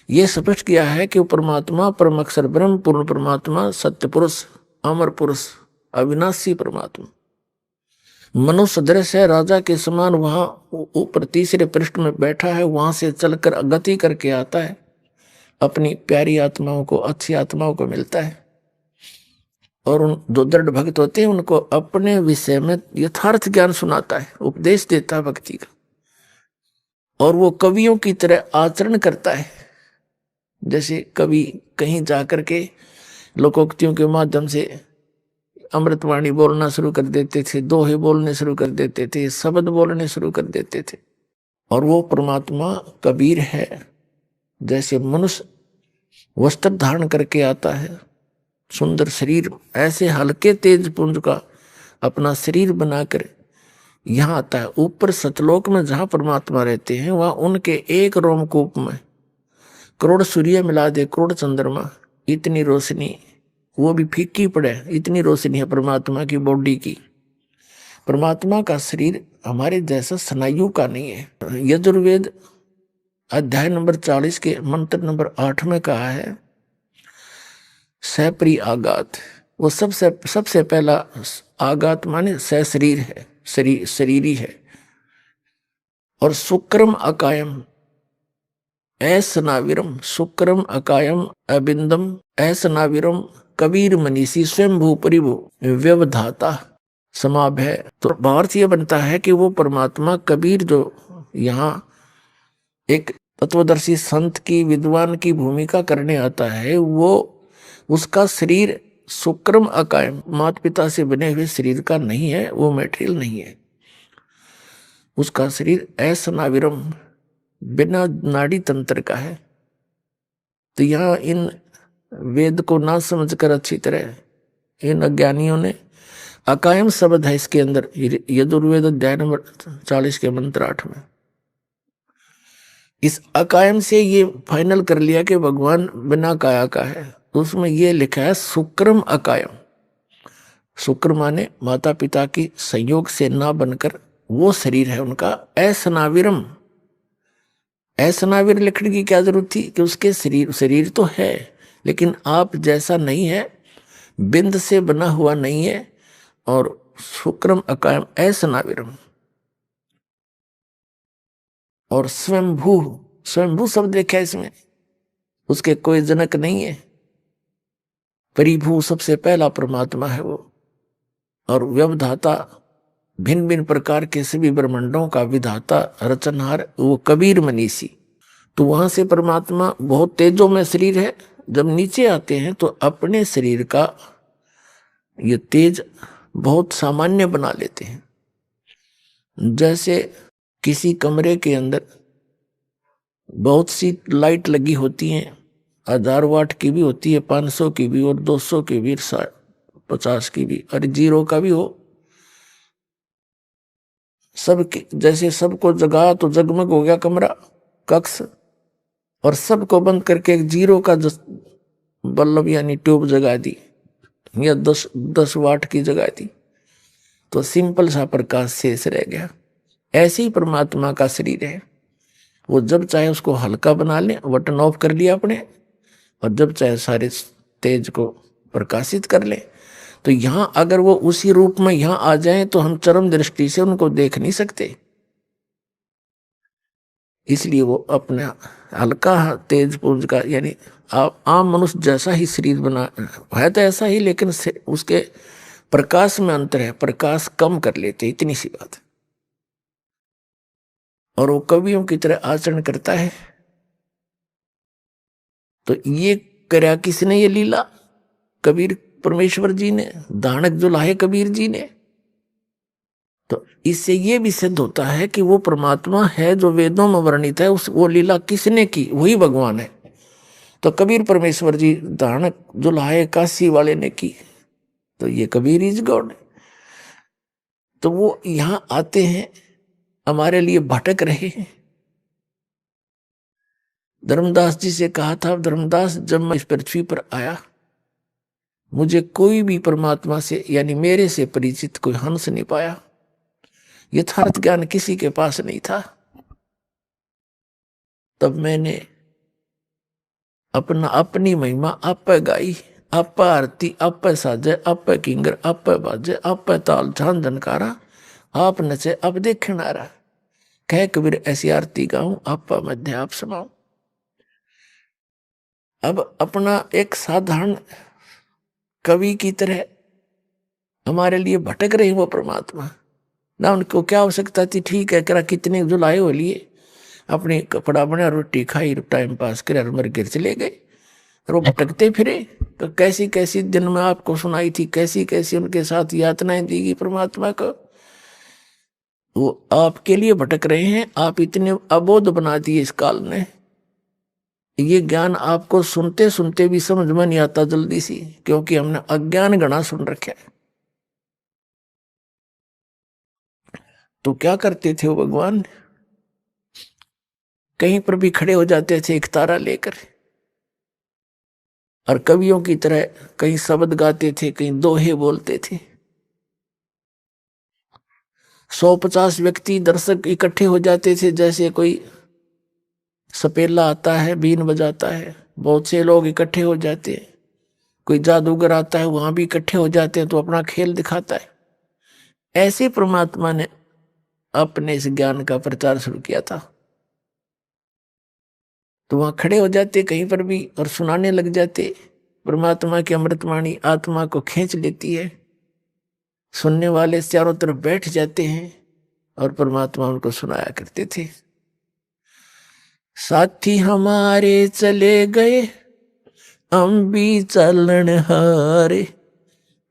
यह स्पष्ट किया है कि परमात्मा परम अक्षर ब्रह्म, पूर्ण परमात्मा, सत्य पुरुष, अमर पुरुष, अविनाशी परमात्मा मनुष्य दृश्य है, राजा के समान वहां ऊपर तीसरे पृष्ठ में बैठा है। वहां से चलकर गति करके आता है, अपनी प्यारी आत्माओं को, अच्छी आत्माओं को मिलता है। और उन जो दृढ़ भक्त होते हैं उनको अपने विषय में यथार्थ ज्ञान सुनाता है, उपदेश देता है भक्ति का। और वो कवियों की तरह आचरण करता है। जैसे कवि कहीं जाकर के लोकोक्तियों के माध्यम से अमृतवाणी बोलना शुरू कर देते थे, दोहे बोलने शुरू कर देते थे, शब्द बोलने शुरू कर देते थे। और वो परमात्मा कबीर है। जैसे मनुष्य वस्त्र धारण करके आता है, सुंदर शरीर, ऐसे हल्के तेज पुंज का अपना शरीर बनाकर यहाँ आता है। ऊपर सतलोक में जहां परमात्मा रहते हैं वहां उनके एक रोमकूप में करोड़ सूर्य मिला दे, करोड़ चंद्रमा, इतनी रोशनी, वो भी फीकी पड़े, इतनी रोशनी है परमात्मा की बॉडी की। परमात्मा का शरीर हमारे जैसा स्नायु का नहीं है। यजुर्वेद अध्याय नंबर 40 के मंत्र नंबर 8 में कहा है सप्री आघात। वो सबसे पहला आघात माने शरीर है, शरीरी है। और शुक्रम अकायम ऐसनाविरम, शुक्रम अकायम अबिंदम ऐसनाविरम कबीर मनीषी स्वयंभू परिभू व्यवधाता समाभय। तो भावार्थ ये बनता है कि वो परमात्मा कबीर जो यहाँ एक तत्वदर्शी संत की, विद्वान की भूमिका करने आता है, वो उसका शरीर शुक्रम अकायम, माता पिता से बने हुए शरीर का नहीं है, वो मटेरियल नहीं है। उसका शरीर ऐसनाविरम, बिना नाड़ी तंत्र का है। तो यहाँ इन वेद को ना समझकर अच्छी तरह इन अज्ञानियों ने, अकायम शब्द है इसके अंदर यजुर्वेद अध्याय नंबर 40 के मंत्र 8 में, इस अकायम से ये फाइनल कर लिया कि भगवान बिना काया का है। उसमें ये लिखा है शुक्रम अकायम। शुक्र माने माता पिता की संयोग से ना बनकर वो शरीर है उनका। ऐसनाविरम, ऐसनाविर लिखने की क्या जरूरत थी कि उसके शरीर तो है लेकिन आप जैसा नहीं है, बिंद से बना हुआ नहीं है। और शुक्रम अकायम ऐसनाविरम। और स्वयंभू, स्वयंभू शब्द देखा है इसमें, उसके कोई जनक नहीं है। परिभू सबसे पहला परमात्मा है वो। और व्यवधाता, भिन्न भिन्न प्रकार के सभी ब्रह्मांडों का विधाता, रचनहार, वो कबीर मनीषी। तो वहां से परमात्मा बहुत तेजों में शरीर है। जब नीचे आते हैं तो अपने शरीर का ये तेज बहुत सामान्य बना लेते हैं। जैसे किसी कमरे के अंदर बहुत सी लाइट लगी होती हैं, 1000 वाट की भी होती है, 500 की भी, और 200 की भी, 50 की भी, और 0 का भी हो। सब जैसे सबको जगा तो जगमग हो गया कमरा, कक्ष, और सबको बंद करके एक 0 का बल्ब यानी ट्यूब जगा दी, या 10 वाट की जगा दी, तो सिंपल सा प्रकाश शेष रह गया। ऐसे ही परमात्मा का शरीर है। वो जब चाहे उसको हल्का बना ले, बटन ऑफ कर लिया अपने, और जब चाहे सारे तेज को प्रकाशित कर ले। तो यहां अगर वो उसी रूप में यहां आ जाए तो हम चरम दृष्टि से उनको देख नहीं सकते। इसलिए वो अपना हल्का तेज पुंज का, यानी आम मनुष्य जैसा ही शरीर बना है, तो ऐसा ही, लेकिन उसके प्रकाश में अंतर है, प्रकाश कम कर लेते, इतनी सी बात है। और वो कवियों की तरह आचरण करता है। तो ये कर्या किसने, ये लीला कबीर परमेश्वर जी ने, दानक जो लाए कबीर जी ने। तो इससे ये भी सिद्ध होता है कि वो परमात्मा है जो वेदों में वर्णित है, वो लीला किसने की, वही भगवान है। तो कबीर परमेश्वर जी दानक जो लाए काशी वाले ने की, तो ये कबीर इज गॉड। तो वो यहां आते हैं, हमारे लिए भटक रहे हैं। धर्मदास जी से कहा था, धर्मदास जब मैं इस पृथ्वी पर आया, मुझे कोई भी परमात्मा से यानी मेरे से परिचित कोई हंस नहीं पाया। यथार्थ ज्ञान किसी के पास नहीं था। तब मैंने अपनी महिमा आप गाई, आप आरती, आप साजे, आप किंगर, आप बाजे, आप ताल झान झनकारा, आप नचे अब देखण आ रहा। कह कबीर ऐसी आरती गाऊं, आप मध्य आप समाऊं। अब अपना एक साधारण कवि की तरह हमारे लिए भटक रहे वो परमात्मा ना। उनको क्या आवश्यकता थी, ठीक है करा कितने जुलाए हो लिए, अपने कपड़ा बना, रोटी खाई, टाइम पास करे, मर गिर चले गए। और वो भटकते फिरे। तो कैसी कैसी दिन में आपको सुनाई थी, कैसी कैसी उनके साथ यातनाएं दी गई परमात्मा को। वो आपके लिए भटक रहे हैं। आप इतने अबोध बना दिए इस काल ने ये ज्ञान आपको सुनते सुनते भी समझ में नहीं आता जल्दी सी, क्योंकि हमने अज्ञान गणा सुन रखा है। तो क्या करते थे वो भगवान, कहीं पर भी खड़े हो जाते थे एक तारा लेकर, और कवियों की तरह कहीं शब्द गाते थे, कहीं दोहे बोलते थे। 150 व्यक्ति दर्शक इकट्ठे हो जाते थे, जैसे कोई सपेला आता है बीन बजाता है, बहुत से लोग इकट्ठे हो जाते हैं। कोई जादूगर आता है वहां भी इकट्ठे हो जाते हैं, तो अपना खेल दिखाता है। ऐसे परमात्मा ने अपने इस ज्ञान का प्रचार शुरू किया था। तो वहां खड़े हो जाते कहीं पर भी और सुनाने लग जाते। परमात्मा की अमृतवाणी आत्मा को खींच लेती है, सुनने वाले चारों तरफ बैठ जाते हैं और परमात्मा उनको सुनाया करते थे। साथी हमारे चले गए, हम भी चलन हारे,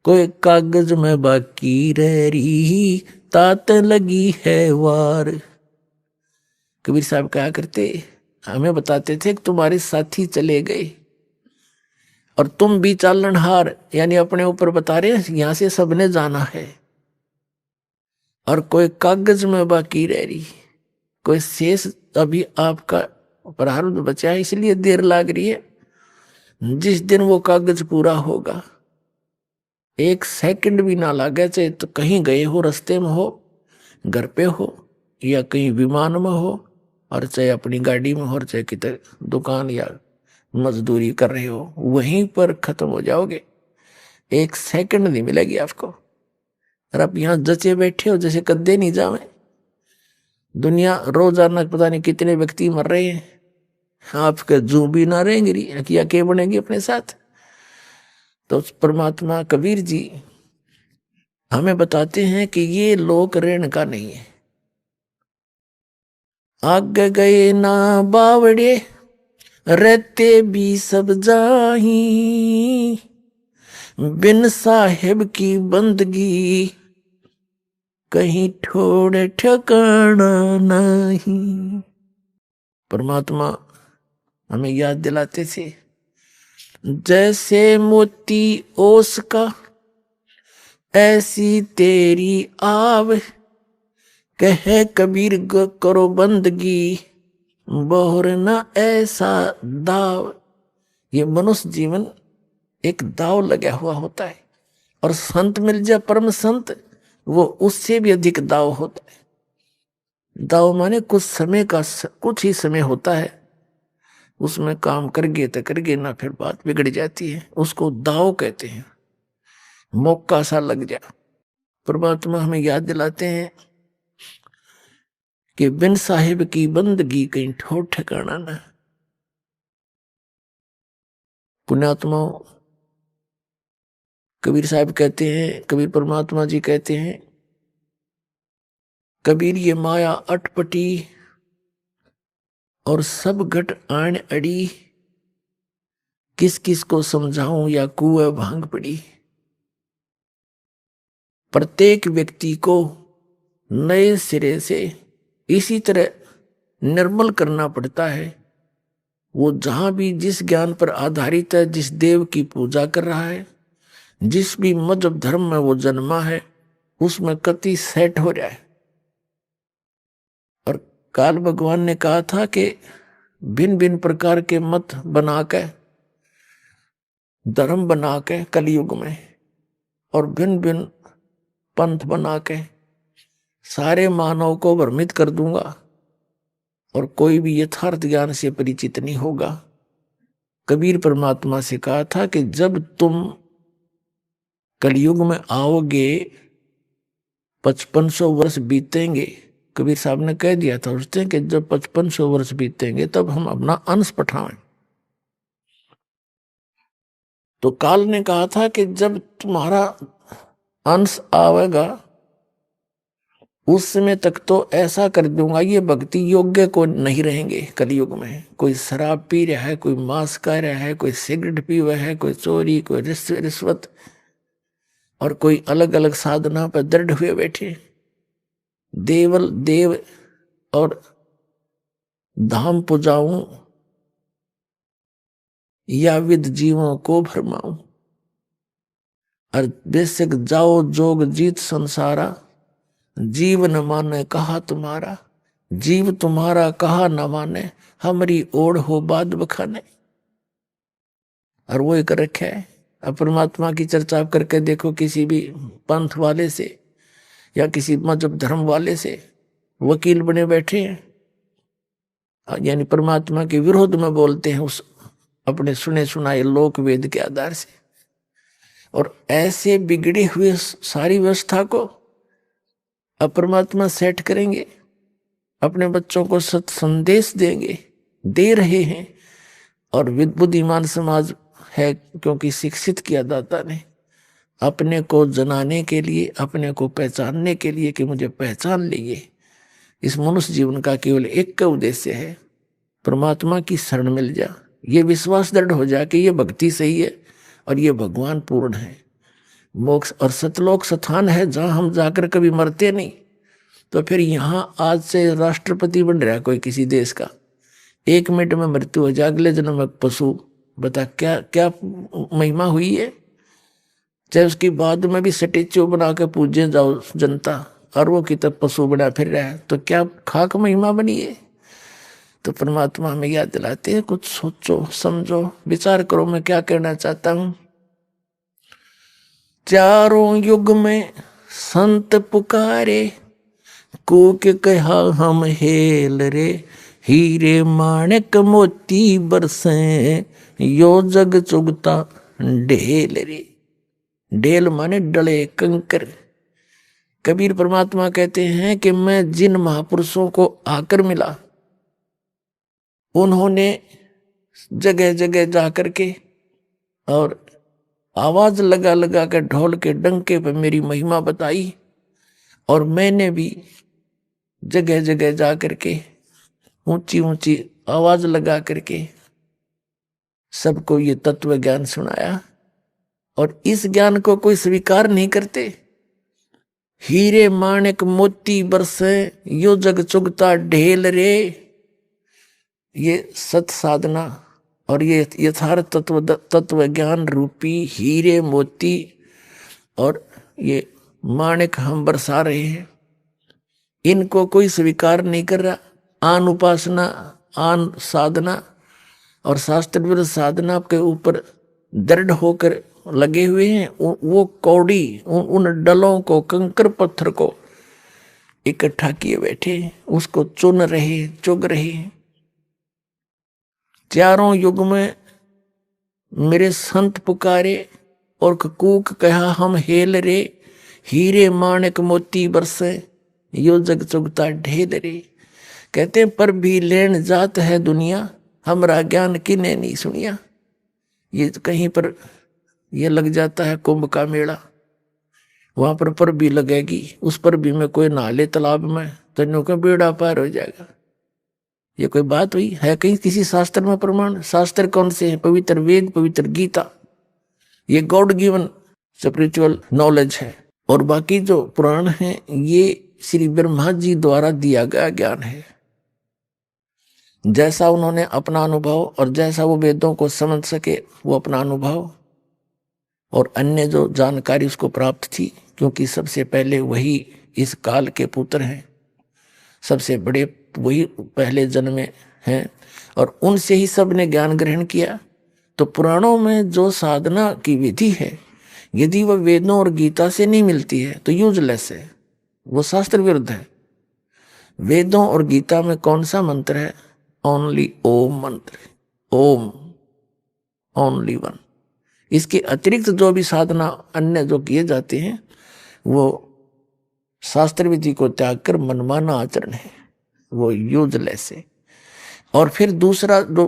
कोई कागज में बाकी रह रही, तात लगी है वार। कबीर साहब कहा करते, हमें बताते थे कि तुम्हारे साथी चले गए और तुम भी चालन हार, यानी अपने ऊपर बता रहे यहां से सबने जाना है, और कोई कागज में बाकी रह रही, कोई शेष अभी आपका प्रारब्ध बचा है, इसलिए देर लाग रही है। जिस दिन वो कागज पूरा होगा, 1 सेकंड भी ना लगे, चाहे तो कहीं गए हो, रास्ते में हो, घर पे हो, या कहीं विमान में हो, और चाहे अपनी गाड़ी में हो, और चाहे किधर दुकान या मजदूरी कर रहे हो, वहीं पर खत्म हो जाओगे। 1 सेकंड नहीं मिलेगी आपको। और आप यहां जचे बैठे हो जैसे कद्दे नहीं जावे। दुनिया रोजाना पता नहीं कितने व्यक्ति मर रहे हैं, आपके जू भी ना रहेंगे, या क्या बनेगी अपने साथ। तो परमात्मा कबीर जी हमें बताते हैं कि ये लोक ऋण का नहीं है। आगे गए ना बावड़े, रहते भी सब जाही, बिन साहेब की बंदगी, कहीं ठोड़ ठिकाना नहीं। परमात्मा हमें याद दिलाते थे, जैसे मोती ओस का ऐसी तेरी आव, कहे कबीर करो बंदगी, बोहर न ऐसा दाव। ये मनुष्य जीवन एक दाव लगा हुआ होता है, और संत मिल जाए परम संत, वो उससे भी अधिक दाव होता है। दाव माने कुछ समय का, कुछ ही समय होता है, उसमें काम करगे तो करगे ना, फिर बात बिगड़ जाती है, उसको दाव कहते हैं, मौका सा लग जा। परमात्मा हमें याद दिलाते हैं कि बिन साहिब की बंदगी कहीं ठोर ठिकाना ना। पुण्यात्मा कबीर साहब कहते हैं, कबीर परमात्मा जी कहते हैं, कबीर ये माया अटपटी और सब घट आण अड़ी, किस किस को समझाऊं या कुएं भांग पड़ी। प्रत्येक व्यक्ति को नए सिरे से इसी तरह निर्मल करना पड़ता है। वो जहां भी जिस ज्ञान पर आधारित है, जिस देव की पूजा कर रहा है, जिस भी मजहब धर्म में वो जन्मा है, उसमें कति सेट हो जाए। और काल भगवान ने कहा था कि भिन्न भिन्न प्रकार के मत बना के, धर्म बना के कलयुग में, और भिन्न भिन्न पंथ बना के सारे मानव को भ्रमित कर दूंगा, और कोई भी यथार्थ ज्ञान से परिचित नहीं होगा। कबीर परमात्मा से कहा था कि जब तुम कलयुग में आओगे, 5500 वर्ष बीतेंगे। कबीर साहब ने कह दिया था उस दिन कि जब 5500 वर्ष बीतेंगे तब हम अपना अंश पठाएं। तो काल ने कहा था कि जब तुम्हारा अंश आवेगा, उस समय तक तो ऐसा कर दूंगा, ये भक्ति योग्य को नहीं रहेंगे। कलयुग में कोई शराब पी रहा है, कोई मांस खा रहा है, कोई सिगरेट पी रहा है, कोई चोरी, कोई रिश्वत, और कोई अलग अलग साधना पर दृढ़ हुए बैठे। देव और धाम पुजाऊं या विद जीवों को भरमाऊं। और बेशक जाओ जोग जीत संसारा, जीव न माने कहा तुम्हारा। जीव तुम्हारा कहा न माने, हमारी ओढ़ हो बाद बखाने। और वो एक रखे है। अब परमात्मा की चर्चा आप करके देखो किसी भी पंथ वाले से या किसी मजहब धर्म वाले से, वकील बने बैठे हैं, यानी परमात्मा के विरोध में बोलते हैं उस अपने सुने सुनाए लोक वेद के आधार से। और ऐसे बिगड़े हुए सारी व्यवस्था को अब परमात्मा सेट करेंगे, अपने बच्चों को सत संदेश देंगे, दे रहे हैं। और बुद्धिमान समाज है क्योंकि शिक्षित किया दाता ने, अपने को जनाने के लिए, अपने को पहचानने के लिए कि मुझे पहचान लीजिए। इस मनुष्य जीवन का केवल एक का उद्देश्य है, परमात्मा की शरण मिल जा, ये विश्वास दृढ़ हो जा कि ये भक्ति सही है और ये भगवान पूर्ण है। मोक्ष और सतलोक स्थान है जहां हम जाकर कभी मरते नहीं। तो फिर यहां आज से राष्ट्रपति बन रहा है कोई किसी देश का, 1 मिनट में मृत्यु हो जाए, अगले जन्म में पशु। बता क्या क्या महिमा हुई है। चाहे उसकी बाद में भी स्टेच्यू बना के पूजे जाओ जनता, और वो की तब पशु बना फिर रहा है, तो क्या खाक महिमा बनी है। तो परमात्मा हमें याद दिलाते हैं, कुछ सोचो समझो विचार करो मैं क्या कहना चाहता हूं। चारों युग में संत पुकारे, कूक कहा हम हेल रे। हीरे माणिक मोती बरसे, यो जग चुगता ढेल रे। ढेल माने डले कंकर। कबीर परमात्मा कहते हैं कि मैं जिन महापुरुषों को आकर मिला, उन्होंने जगह जगह जाकर के और आवाज लगा लगा कर ढोल के डंके पर मेरी महिमा बताई। और मैंने भी जगह जगह जा करके ऊंची ऊंची आवाज लगा करके सबको ये तत्व ज्ञान सुनाया। और इस ज्ञान को कोई स्वीकार नहीं करते। हीरे माणिक मोती बरसे, यो जग चुगता ढेल रे। ये सत साधना और ये यथार्थ तत्व ज्ञान रूपी हीरे मोती और ये माणिक हम बरसा रहे हैं, इनको कोई स्वीकार नहीं कर रहा। आन उपासना, आन साधना और शास्त्र विरुद्ध साधना के ऊपर दृढ़ होकर लगे हुए हैं। वो कौड़ी उन डलों को, कंकर पत्थर को इकट्ठा किए बैठे, उसको चुन रहे, चुग रहे। चारों युग में मेरे संत पुकारे और कूक कहा हम हेल रे। हीरे माणिक मोती बरसे, यो जग चुगता ढेल रे। कहते हैं पर भी लेन जात है दुनिया, हमरा ज्ञान किने नहीं सुनिया। ये कहीं पर ये लग जाता है कुंभ का मेला, वहां पर भी लगेगी, उस पर भी में कोई नहा तालाब में तो का बेड़ा पार हो जाएगा। ये कोई बात हुई है कहीं किसी शास्त्र में प्रमाण? शास्त्र कौन से हैं? पवित्र वेद, पवित्र गीता, ये गॉड गिवन स्पिरिचुअल नॉलेज है। और बाकी जो पुराण हैं ये श्री ब्रह्मा जी द्वारा दिया गया ज्ञान है। जैसा उन्होंने अपना अनुभव और जैसा वो वेदों को समझ सके वो अपना अनुभव और अन्य जो जानकारी उसको प्राप्त थी, क्योंकि सबसे पहले वही इस काल के पुत्र हैं, सबसे बड़े वही पहले जन्मे हैं और उनसे ही सब ने ज्ञान ग्रहण किया। तो पुराणों में जो साधना की विधि है यदि वह वेदों और गीता से नहीं मिलती है तो यूजलेस है, वो शास्त्र विरुद्ध है। वेदों और गीता में कौन सा मंत्र है? ओनली ओम मंत्र, ओम, ओनली वन। इसके अतिरिक्त जो भी साधना अन्य जो किए जाते हैं वो शास्त्र विधि को त्याग कर मनमाना आचरण है, वो यूजलेस है। और फिर दूसरा जो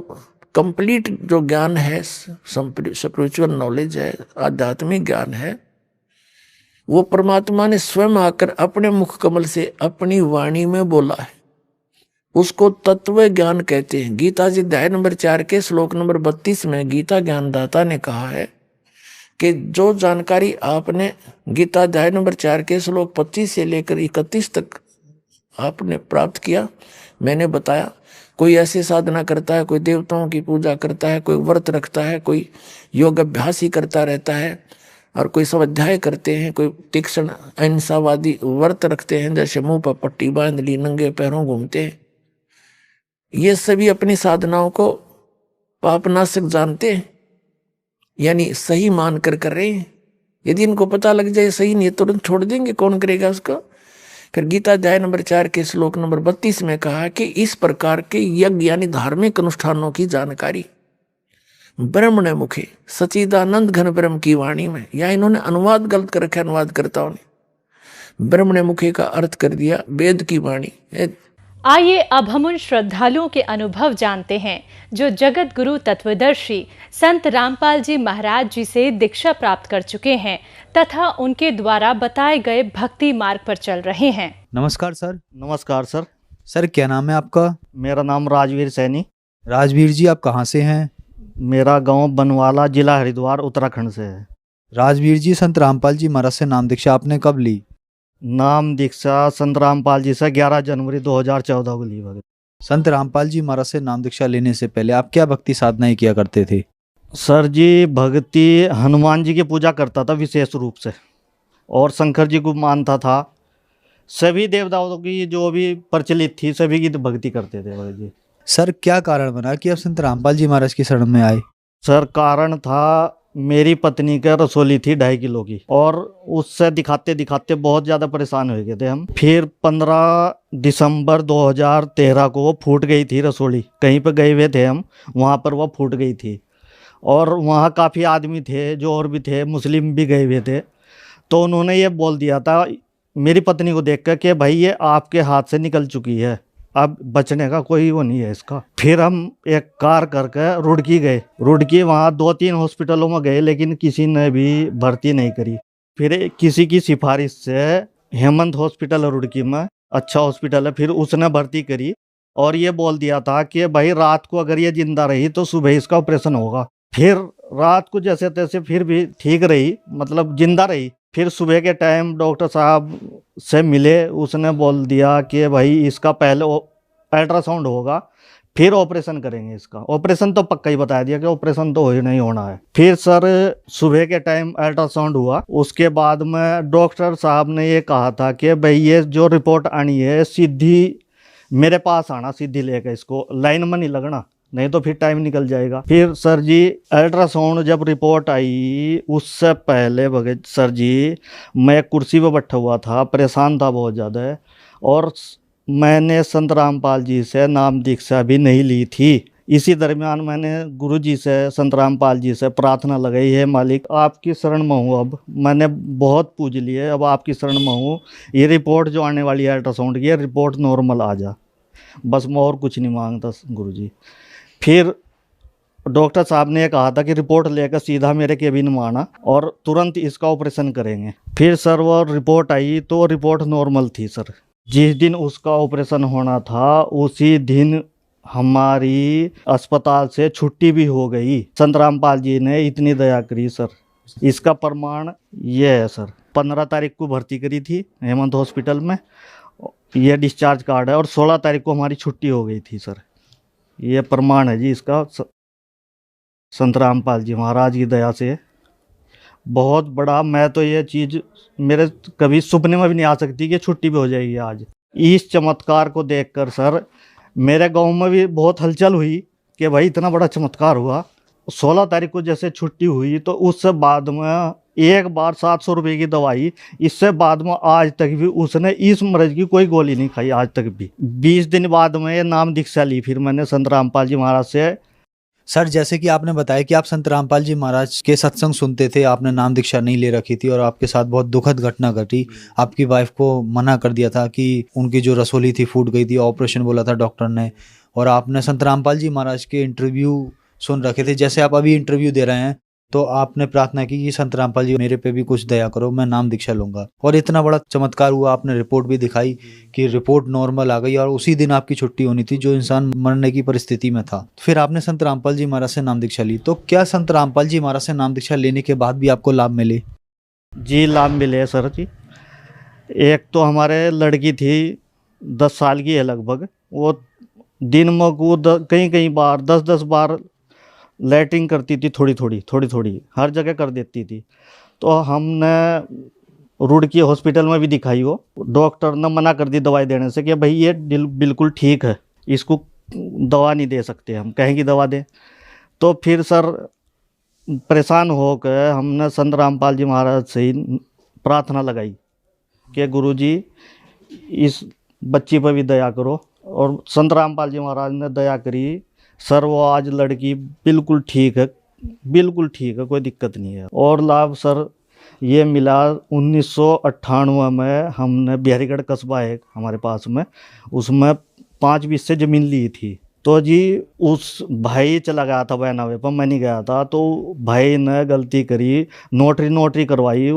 कंप्लीट जो ज्ञान है, स्पिरिचुअल नॉलेज है, आध्यात्मिक ज्ञान है, वो परमात्मा ने स्वयं आकर अपने मुख कमल से अपनी वाणी में बोला है, उसको तत्व ज्ञान कहते हैं। गीता जी अध्याय नंबर 4 के श्लोक नंबर 32 में गीता ज्ञानदाता ने कहा है कि जो जानकारी आपने गीता अध्याय नंबर 4 के श्लोक 25 से लेकर 31 तक आपने प्राप्त किया, मैंने बताया, कोई ऐसे साधना करता है, कोई देवताओं की पूजा करता है, कोई व्रत रखता है, कोई योग अभ्यास ही करता रहता है, और कोई स्वाध्याय करते हैं, कोई तीक्ष्ण अहिंसावादी व्रत रखते हैं, जैसे मुंह पर पट्टी बांध ली, नंगे पैरों घूमते हैं। ये सभी अपनी साधनाओं को पापनाशक जानते हैं, यानी सही मान कर रहे हैं। यदि इनको पता लग जाए सही नहीं, तुरंत छोड़ देंगे, कौन करेगा उसको। फिर गीता अध्याय नंबर 4 के श्लोक नंबर 32 में कहा कि इस प्रकार के यज्ञ यानी धार्मिक अनुष्ठानों की जानकारी ब्रह्मण मुखे सचिदानंद घन ब्रह्म की वाणी में, या इन्होंने अनुवाद गलत कर रखा, अनुवादकर्ताओं ने ब्रह्मण मुखे का अर्थ कर दिया वेद की वाणी।
आइए अब हम उन श्रद्धालुओं के अनुभव जानते हैं जो जगत गुरु तत्वदर्शी संत रामपाल जी महाराज जी से दीक्षा प्राप्त कर चुके हैं तथा उनके द्वारा बताए गए भक्ति मार्ग पर चल रहे हैं।
नमस्कार सर।
नमस्कार सर।
सर क्या नाम है आपका?
मेरा नाम राजवीर सैनी।
राजवीर जी आप कहाँ से हैं?
मेरा गांव बनवाला, जिला हरिद्वार, उत्तराखंड से है।
राजवीर जी, संत रामपाल जी महाराज से नाम दीक्षा आपने कब ली?
नाम दीक्षा संत रामपाल जी से 11 जनवरी 2014 को ली वगैरह।
संत रामपाल जी महाराज से नाम दीक्षा लेने से पहले आप क्या भक्ति साधनाएं किया करते थे?
सर जी भक्ति हनुमान जी की पूजा करता था विशेष रूप से, और शंकर जी को मानता था। सभी देवताओं की जो भी प्रचलित थी सभी की भक्ति करते थे वगैरह जी।
सर क्या कारण बना कि आप संत रामपाल जी महाराज की शरण में आए?
सर कारण था, मेरी पत्नी का रसोली थी 2.5 किलो की, और उससे दिखाते दिखाते बहुत ज़्यादा परेशान हो गए थे हम। फिर 15 दिसंबर 2013 को वो फूट गई थी रसोली। कहीं पे गए हुए थे हम, वहाँ पर वो फूट गई थी, और वहाँ काफ़ी आदमी थे जो और भी थे, मुस्लिम भी गए हुए थे। तो उन्होंने ये बोल दिया था मेरी पत्नी को देख कर कि भाई ये आपके हाथ से निकल चुकी है, अब बचने का कोई वो नहीं है इसका। फिर हम एक कार करके रुड़की गए। रुड़की वहाँ 2-3 हॉस्पिटलों में गए, लेकिन किसी ने भी भर्ती नहीं करी। फिर किसी की सिफारिश से हेमंत हॉस्पिटल रुड़की में, अच्छा हॉस्पिटल है, फिर उसने भर्ती करी और ये बोल दिया था कि भाई रात को अगर ये जिंदा रही तो सुबह इसका ऑपरेशन होगा। फिर रात को जैसे तैसे फिर भी ठीक रही, मतलब जिंदा रही। फिर सुबह के टाइम डॉक्टर साहब से मिले, उसने बोल दिया कि भाई इसका पहले अल्ट्रासाउंड होगा, फिर ऑपरेशन करेंगे इसका। ऑपरेशन तो पक्का ही बता दिया कि ऑपरेशन तो ही नहीं होना है। फिर सर सुबह के टाइम अल्ट्रासाउंड हुआ, उसके बाद में डॉक्टर साहब ने ये कहा था कि भाई ये जो रिपोर्ट आनी है सीधी मेरे पास आना, सीधी लेकर, इसको लाइन में नहीं लगना, नहीं तो फिर टाइम निकल जाएगा। फिर सर जी अल्ट्रासाउंड जब रिपोर्ट आई उससे पहले भगत सर जी मैं कुर्सी पर बैठा हुआ था, परेशान था बहुत ज़्यादा, और मैंने संत रामपाल जी से नाम दीक्षा भी नहीं ली थी। इसी दरमियान मैंने गुरु जी से, संत रामपाल जी से प्रार्थना लगाई है, मालिक आपकी शरण में हूँ, अब मैंने बहुत पूज लिए, अब आपकी शरण में हूँ। ये रिपोर्ट जो आने वाली है अल्ट्रासाउंड की, रिपोर्ट नॉर्मल आ जा, बस मैं और कुछ नहीं मांगता गुरु जी। फिर डॉक्टर साहब ने कहा था कि रिपोर्ट लेकर सीधा मेरे केबिन में आना और तुरंत इसका ऑपरेशन करेंगे। फिर सर वो रिपोर्ट आई तो रिपोर्ट नॉर्मल थी सर। जिस दिन उसका ऑपरेशन होना था उसी दिन हमारी अस्पताल से छुट्टी भी हो गई। संत रामपाल जी ने इतनी दया करी सर, इसका प्रमाण ये है सर। 15 तारीख को भर्ती करी थी हेमंत हॉस्पिटल में, ये डिस्चार्ज कार्ड है, और 16 तारीख को हमारी छुट्टी हो गई थी सर। ये प्रमाण है जी इसका, संत रामपाल जी महाराज की दया से बहुत बड़ा। मैं तो ये चीज़ मेरे कभी सपने में भी नहीं आ सकती कि छुट्टी भी हो जाएगी आज। इस चमत्कार को देखकर सर मेरे गांव में भी बहुत हलचल हुई कि भाई इतना बड़ा चमत्कार हुआ। 16 तारीख को जैसे छुट्टी हुई तो उससे बाद में एक बार 700 रुपये की दवाई, इससे बाद में आज तक भी उसने इस मर्ज की कोई गोली नहीं खाई आज तक भी। 20 दिन बाद में ये नाम दीक्षा ली फिर मैंने संत रामपाल जी महाराज से।
सर जैसे कि आपने बताया कि आप संत रामपाल जी महाराज के सत्संग सुनते थे, आपने नाम दीक्षा नहीं ले रखी थी और आपके साथ बहुत दुखद घटना घटी। आपकी वाइफ को मना कर दिया था कि उनकी जो रसोली थी फूट गई थी, ऑपरेशन बोला था डॉक्टर ने, और आपने संत रामपाल जी महाराज के इंटरव्यू सुन रखे थे। जैसे आप अभी इंटरव्यू दे रहे हैं तो आपने प्रार्थना की कि संत रामपाल जी मेरे पे भी कुछ दया करो, मैं नाम दीक्षा लूंगा, और इतना बड़ा चमत्कार हुआ। आपने रिपोर्ट भी दिखाई कि रिपोर्ट नॉर्मल आ गई और उसी दिन आपकी छुट्टी होनी थी, जो इंसान मरने की परिस्थिति में था। फिर आपने संत रामपाल जी महाराज से नाम दीक्षा ली। तो क्या संत रामपाल जी महाराज से नाम दीक्षा लेने के बाद भी आपको लाभ मिले?
जी लाभ मिले सर जी। एक तो हमारे लड़की थी 10 साल की है लगभग, वो दिन में कई कई बार 10-10 बार लैट्रिन करती थी, थोड़ी थोड़ी हर जगह कर देती थी। तो हमने रुड़की हॉस्पिटल में भी दिखाई, वो डॉक्टर ने मना कर दी दवाई देने से कि भाई ये बिल्कुल ठीक है, इसको दवा नहीं दे सकते हम, कहें कि दवा दें। तो फिर सर परेशान होकर हमने संत रामपाल जी महाराज से ही प्रार्थना लगाई कि गुरुजी इस बच्ची पर भी दया करो। और संत रामपाल जी महाराज ने दया करी सर, वो आज लड़की बिल्कुल ठीक है, बिल्कुल ठीक है, कोई दिक्कत नहीं है। और लाभ सर ये मिला 1998 में, हमने बिहारीगढ़ कस्बा है हमारे पास में, उसमें 5 बीस से ज़मीन ली थी। तो जी उस भाई चला गया था बैनावे पर, मैं नहीं गया था। तो भाई ने गलती करी, नोटरी करवाई,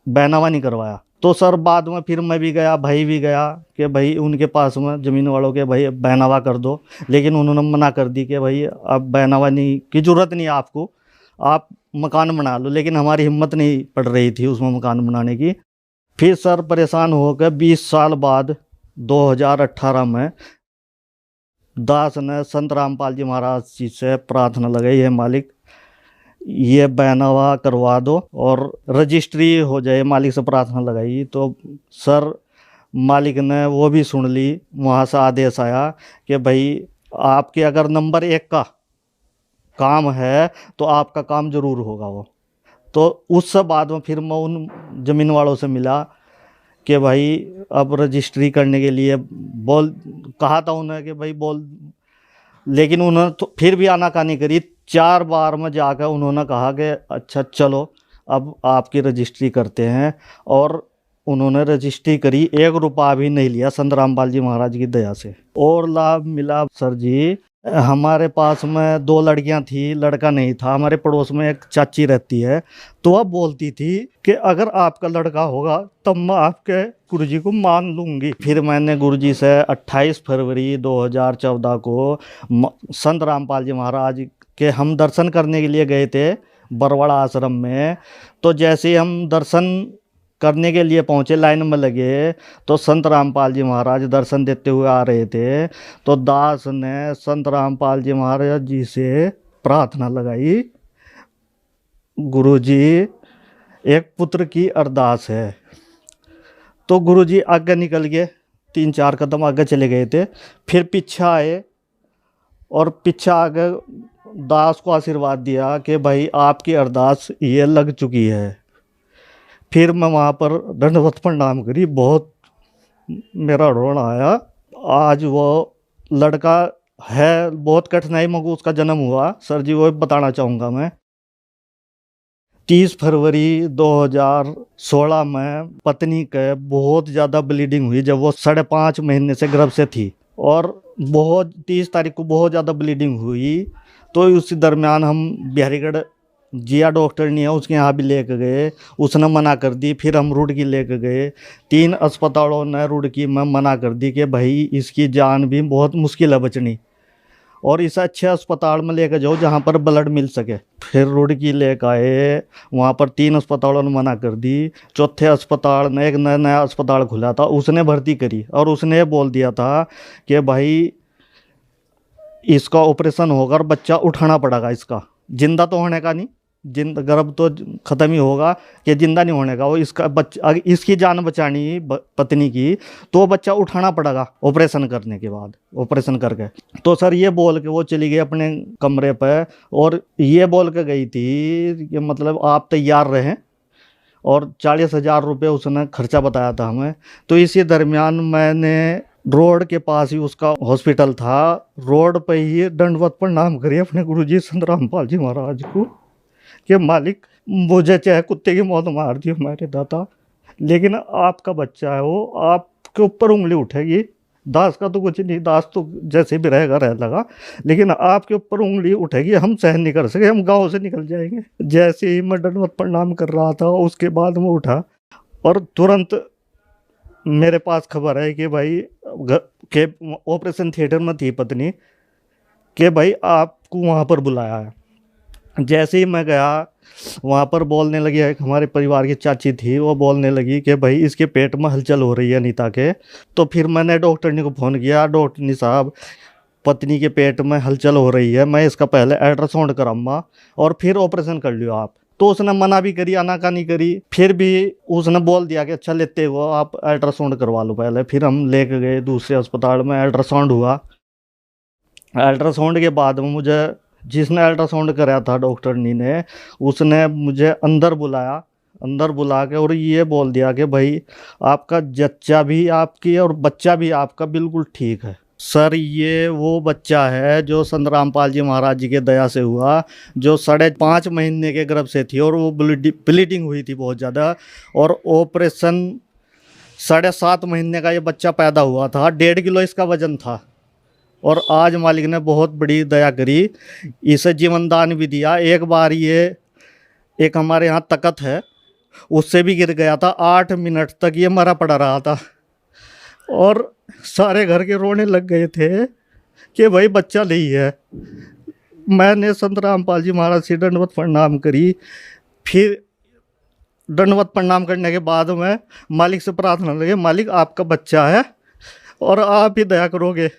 बैनावा नहीं करवाया। तो सर बाद में फिर मैं भी गया, भाई भी गया कि भाई उनके पास में ज़मीन वालों के भाई बैनावा कर दो, लेकिन उन्होंने मना कर दी कि भाई अब बैनावा नहीं की ज़रूरत नहीं है आपको, आप मकान बना लो। लेकिन हमारी हिम्मत नहीं पड़ रही थी उसमें मकान बनाने की। फिर सर परेशान होकर 20 साल बाद 2018 में दास ने संत रामपाल जी महाराज जी से प्रार्थना लगाई, है मालिक ये बैनावा करवा दो और रजिस्ट्री हो जाए, मालिक से प्रार्थना लगाई। तो सर मालिक ने वो भी सुन ली, वहाँ से आदेश आया कि भाई आपके अगर नंबर 1 का काम है तो आपका काम जरूर होगा वो। तो उस बाद में फिर मैं उन ज़मीन वालों से मिला कि भाई अब रजिस्ट्री करने के लिए कहा था उन्हें कि भाई लेकिन उन्होंने तो फिर भी आनाकानी करी। 4 बार में जाकर उन्होंने कहा कि अच्छा चलो अब आपकी रजिस्ट्री करते हैं। और उन्होंने रजिस्ट्री करी, 1 रुपया भी नहीं लिया संत रामपाल जी महाराज की दया से। और लाभ मिला सर जी, हमारे पास में 2 लड़कियां थी, लड़का नहीं था। हमारे पड़ोस में एक चाची रहती है, तो वह बोलती थी कि अगर आपका लड़का होगा तब मैं आपके गुरुजी को मान लूँगी। फिर मैंने गुरुजी से 28 फरवरी 2014 को संत रामपाल जी महाराज के हम दर्शन करने के लिए गए थे बरवाड़ा आश्रम में। तो जैसे हम दर्शन करने के लिए पहुँचे, लाइन में लगे, तो संत रामपाल जी महाराज दर्शन देते हुए आ रहे थे। तो दास ने संत रामपाल जी महाराज जी से प्रार्थना लगाई, गुरुजी एक पुत्र की अरदास है। तो गुरुजी आगे निकल गए, 3-4 कदम आगे चले गए थे, फिर पीछे आए और पीछे आगे दास को आशीर्वाद दिया कि भाई आपकी अरदास ये लग चुकी है। फिर मैं वहाँ पर दंडवत प्रणाम करी, बहुत मेरा रोना आया। आज वो लड़का है, बहुत कठिनाई में उसका जन्म हुआ सर जी, वो बताना चाहूँगा मैं। 30 फरवरी 2016 में पत्नी के बहुत ज़्यादा ब्लीडिंग हुई जब वो 5.5 महीने से गर्भ से थी। और 30 तारीख को बहुत ज़्यादा ब्लीडिंग हुई। तो उसी दरमियान हम बिहारीगढ़ जिया डॉक्टर नहीं है, उसके यहाँ भी लेके गए, उसने मना कर दी। फिर हम रुड़की लेके गए, 3 अस्पतालों ने रुड़की में मना कर दी कि भाई इसकी जान भी बहुत मुश्किल है बचनी, और इस अच्छे अस्पताल में लेके जाओ जहाँ पर ब्लड मिल सके। फिर रुड़की लेकर आए, वहाँ पर 3 अस्पतालों ने मना कर दी। चौथे अस्पताल ने, एक नया अस्पताल खुला था, उसने भर्ती करी और उसने बोल दिया था कि भाई इसका ऑपरेशन होगा, बच्चा उठाना पड़ेगा, इसका जिंदा तो होने का नहीं, गर्भ तो ख़त्म ही होगा, कि जिंदा नहीं होने का। वो इसका बच्चा, इसकी जान बचानी पत्नी की, तो बच्चा उठाना पड़ेगा ऑपरेशन करने के बाद, ऑपरेशन करके। तो सर ये बोल के वो चली गई अपने कमरे पर, और ये बोल के गई थी कि मतलब आप तैयार रहें, और 40,000 रुपये उसने खर्चा बताया था हमें। तो इसी दरमियान मैंने रोड के पास ही उसका हॉस्पिटल था, रोड पे ही दंडवत प्रणाम करिए अपने गुरुजी संत रामपाल जी महाराज को कि मालिक मुझे चाहे कुत्ते की मौत मार दी मेरे दाता, लेकिन आपका बच्चा है, वो आपके ऊपर उंगली उठेगी। दास का तो कुछ नहीं, दास तो जैसे भी रहेगा रह लगा, लेकिन आपके ऊपर उंगली उठेगी, हम सहन नहीं कर सके, हम गाँव से निकल जाएंगे। जैसे ही मैं दंडवत प्रणाम कर रहा था, उसके बाद मैं उठा और तुरंत मेरे पास खबर है कि भाई के ऑपरेशन थिएटर में थी पत्नी, कि भाई आपको वहाँ पर बुलाया है। जैसे ही मैं गया, वहाँ पर बोलने लगी, एक हमारे परिवार की चाची थी, वो बोलने लगी कि भाई इसके पेट में हलचल हो रही है अनीता के। तो फिर मैंने डॉक्टरनी को फ़ोन किया, डॉक्टरनी साहब पत्नी के पेट में हलचल हो रही है, मैं इसका पहले अल्ट्रासाउंड कराऊंगा और फिर ऑपरेशन कर लियो आप। तो उसने मना भी करी, आनाकानी करी, फिर भी उसने बोल दिया कि अच्छा लेते हो आप अल्ट्रासाउंड करवा लो पहले। फिर हम लेके गए दूसरे अस्पताल में, अल्ट्रासाउंड हुआ। अल्ट्रासाउंड के बाद में मुझे जिसने अल्ट्रासाउंड कराया था डॉक्टरनी ने, उसने मुझे अंदर बुलाया, अंदर बुला के और ये बोल दिया कि भाई आपका जच्चा भी आपकी और बच्चा भी आपका बिल्कुल ठीक है। सर ये वो बच्चा है जो संत रामपाल जी महाराज जी के दया से हुआ, जो 5.5 महीने के गर्भ से थी और वो ब्लीडिंग हुई थी बहुत ज़्यादा, और ऑपरेशन 7.5 महीने का ये बच्चा पैदा हुआ था। 1.5 किलो इसका वजन था और आज मालिक ने बहुत बड़ी दया करी, इसे जीवन दान भी दिया। एक बार ये एक हमारे यहाँ तकत है, उससे भी गिर गया था। 8 मिनट तक ये मरा पड़ा रहा था और सारे घर के रोने लग गए थे कि भाई बच्चा नहीं है। मैंने संत रामपाल जी महाराज से दंडवत प्रणाम करी। फिर दंडवत प्रणाम करने के बाद में मालिक से प्रार्थना लगे, मालिक आपका बच्चा है और आप ही दया करोगे,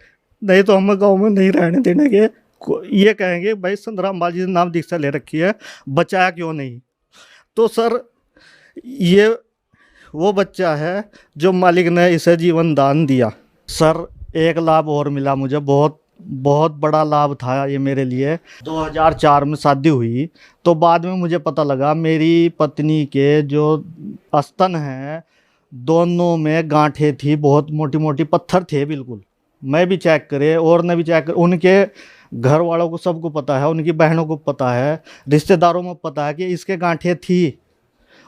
नहीं तो हम गाँव में नहीं रहने देने के। ये कहेंगे भाई संत रामपाल जी ने नाम दीक्षा ले रखी है, बचाया क्यों नहीं। तो सर ये वो बच्चा है जो मालिक ने इसे जीवन दान दिया। सर एक लाभ और मिला मुझे, बहुत बहुत बड़ा लाभ था ये मेरे लिए। 2004 में शादी हुई तो बाद में मुझे पता लगा मेरी पत्नी के जो स्तन हैं दोनों में गांठें थी, बहुत मोटी मोटी पत्थर थे बिल्कुल। मैं भी चेक करे और ने भी चेक करे, उनके घर वालों को सबको पता है, उनकी बहनों को पता है, रिश्तेदारों में पता है कि इसके गांठें थी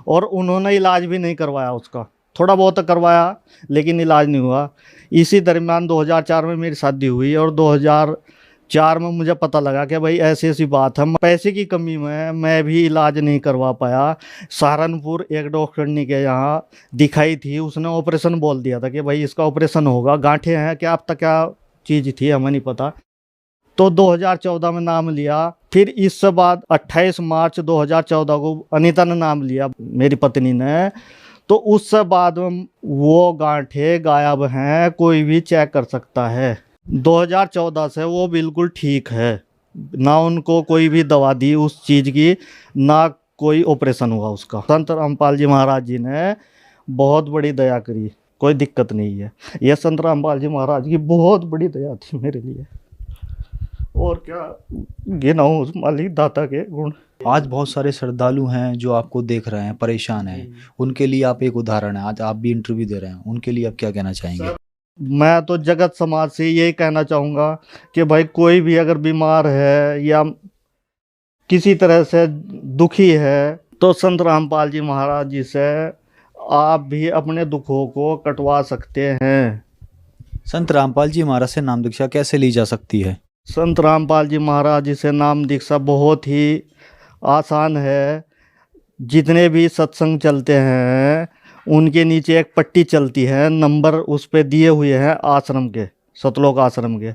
और उन्होंने इलाज भी नहीं करवाया उसका। थोड़ा बहुत करवाया लेकिन इलाज नहीं हुआ। इसी दरमियान 2004 में मेरी शादी हुई और 2004 में मुझे पता लगा कि भाई ऐसी ऐसी बात है। पैसे की कमी में मैं भी इलाज नहीं करवा पाया। सहारनपुर एक डॉक्टरनी के यहाँ दिखाई थी, उसने ऑपरेशन बोल दिया था कि भाई इसका ऑपरेशन होगा। गांठें हैं क्या, अब तक क्या चीज़ थी हमें नहीं पता। तो 2014 में नाम लिया। फिर इससे बाद 28 मार्च 2014 को अनीता ने नाम लिया, मेरी पत्नी ने। तो उससे बाद वो गांठें गायब हैं, कोई भी चेक कर सकता है। 2014 से वो बिल्कुल ठीक है, ना उनको कोई भी दवा दी उस चीज़ की, ना कोई ऑपरेशन हुआ उसका। संत रामपाल जी महाराज जी ने बहुत बड़ी दया करी, कोई दिक्कत नहीं है। यह संत रामपाल जी महाराज की बहुत बड़ी दया थी मेरे लिए, और क्या गिनाऊं उस मालिक दाता के गुण।
आज बहुत सारे श्रद्धालु हैं जो आपको देख रहे हैं, परेशान हैं, उनके लिए आप एक उदाहरण हैं। आज आप भी इंटरव्यू दे रहे हैं, उनके लिए आप क्या कहना चाहेंगे?
मैं तो जगत समाज से यही कहना चाहूँगा कि भाई कोई भी अगर बीमार है या किसी तरह से दुखी है तो संत रामपाल जी महाराज जी से आप भी अपने दुखों को कटवा सकते हैं।
संत रामपाल जी महाराज से नाम दीक्षा कैसे ली जा सकती है?
संत रामपाल जी महाराज जी से नाम दीक्षा बहुत ही आसान है। जितने भी सत्संग चलते हैं उनके नीचे एक पट्टी चलती है, नंबर उस पे दिए हुए हैं आश्रम के, सतलोक आश्रम के।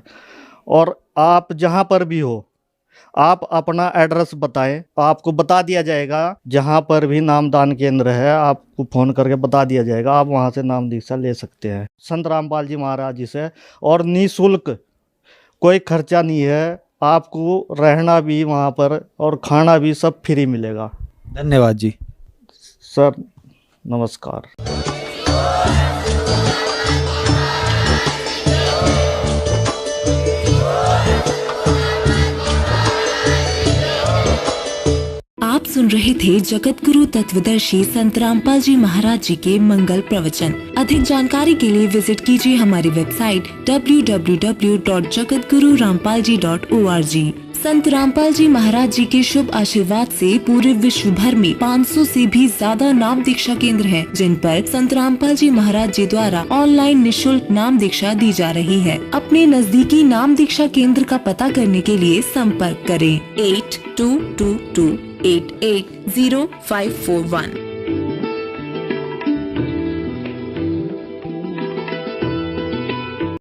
और आप जहाँ पर भी हो आप अपना एड्रेस बताएं, आपको बता दिया जाएगा। जहाँ पर भी नामदान केंद्र है आपको फ़ोन करके बता दिया जाएगा, आप वहाँ से नाम दीक्षा ले सकते हैं संत रामपाल जी महाराज जी से। और निःशुल्क, कोई खर्चा नहीं है, आपको रहना भी वहाँ पर और खाना भी सब फ्री मिलेगा।
धन्यवाद जी।
सर नमस्कार।
आप सुन रहे थे जगत गुरु तत्वदर्शी संत रामपाल जी महाराज जी के मंगल प्रवचन। अधिक जानकारी के लिए विजिट कीजिए हमारी वेबसाइट www.jagatgururampalji.org। संत रामपाल जी महाराज जी के शुभ आशीर्वाद से पूरे विश्व भर में 500 से भी ज्यादा नाम दीक्षा केंद्र हैं, जिन पर संत रामपाल जी महाराज जी द्वारा ऑनलाइन निःशुल्क नाम दीक्षा दी जा रही है। अपने नजदीकी नाम दीक्षा केंद्र का पता करने के लिए संपर्क करें 8222880541।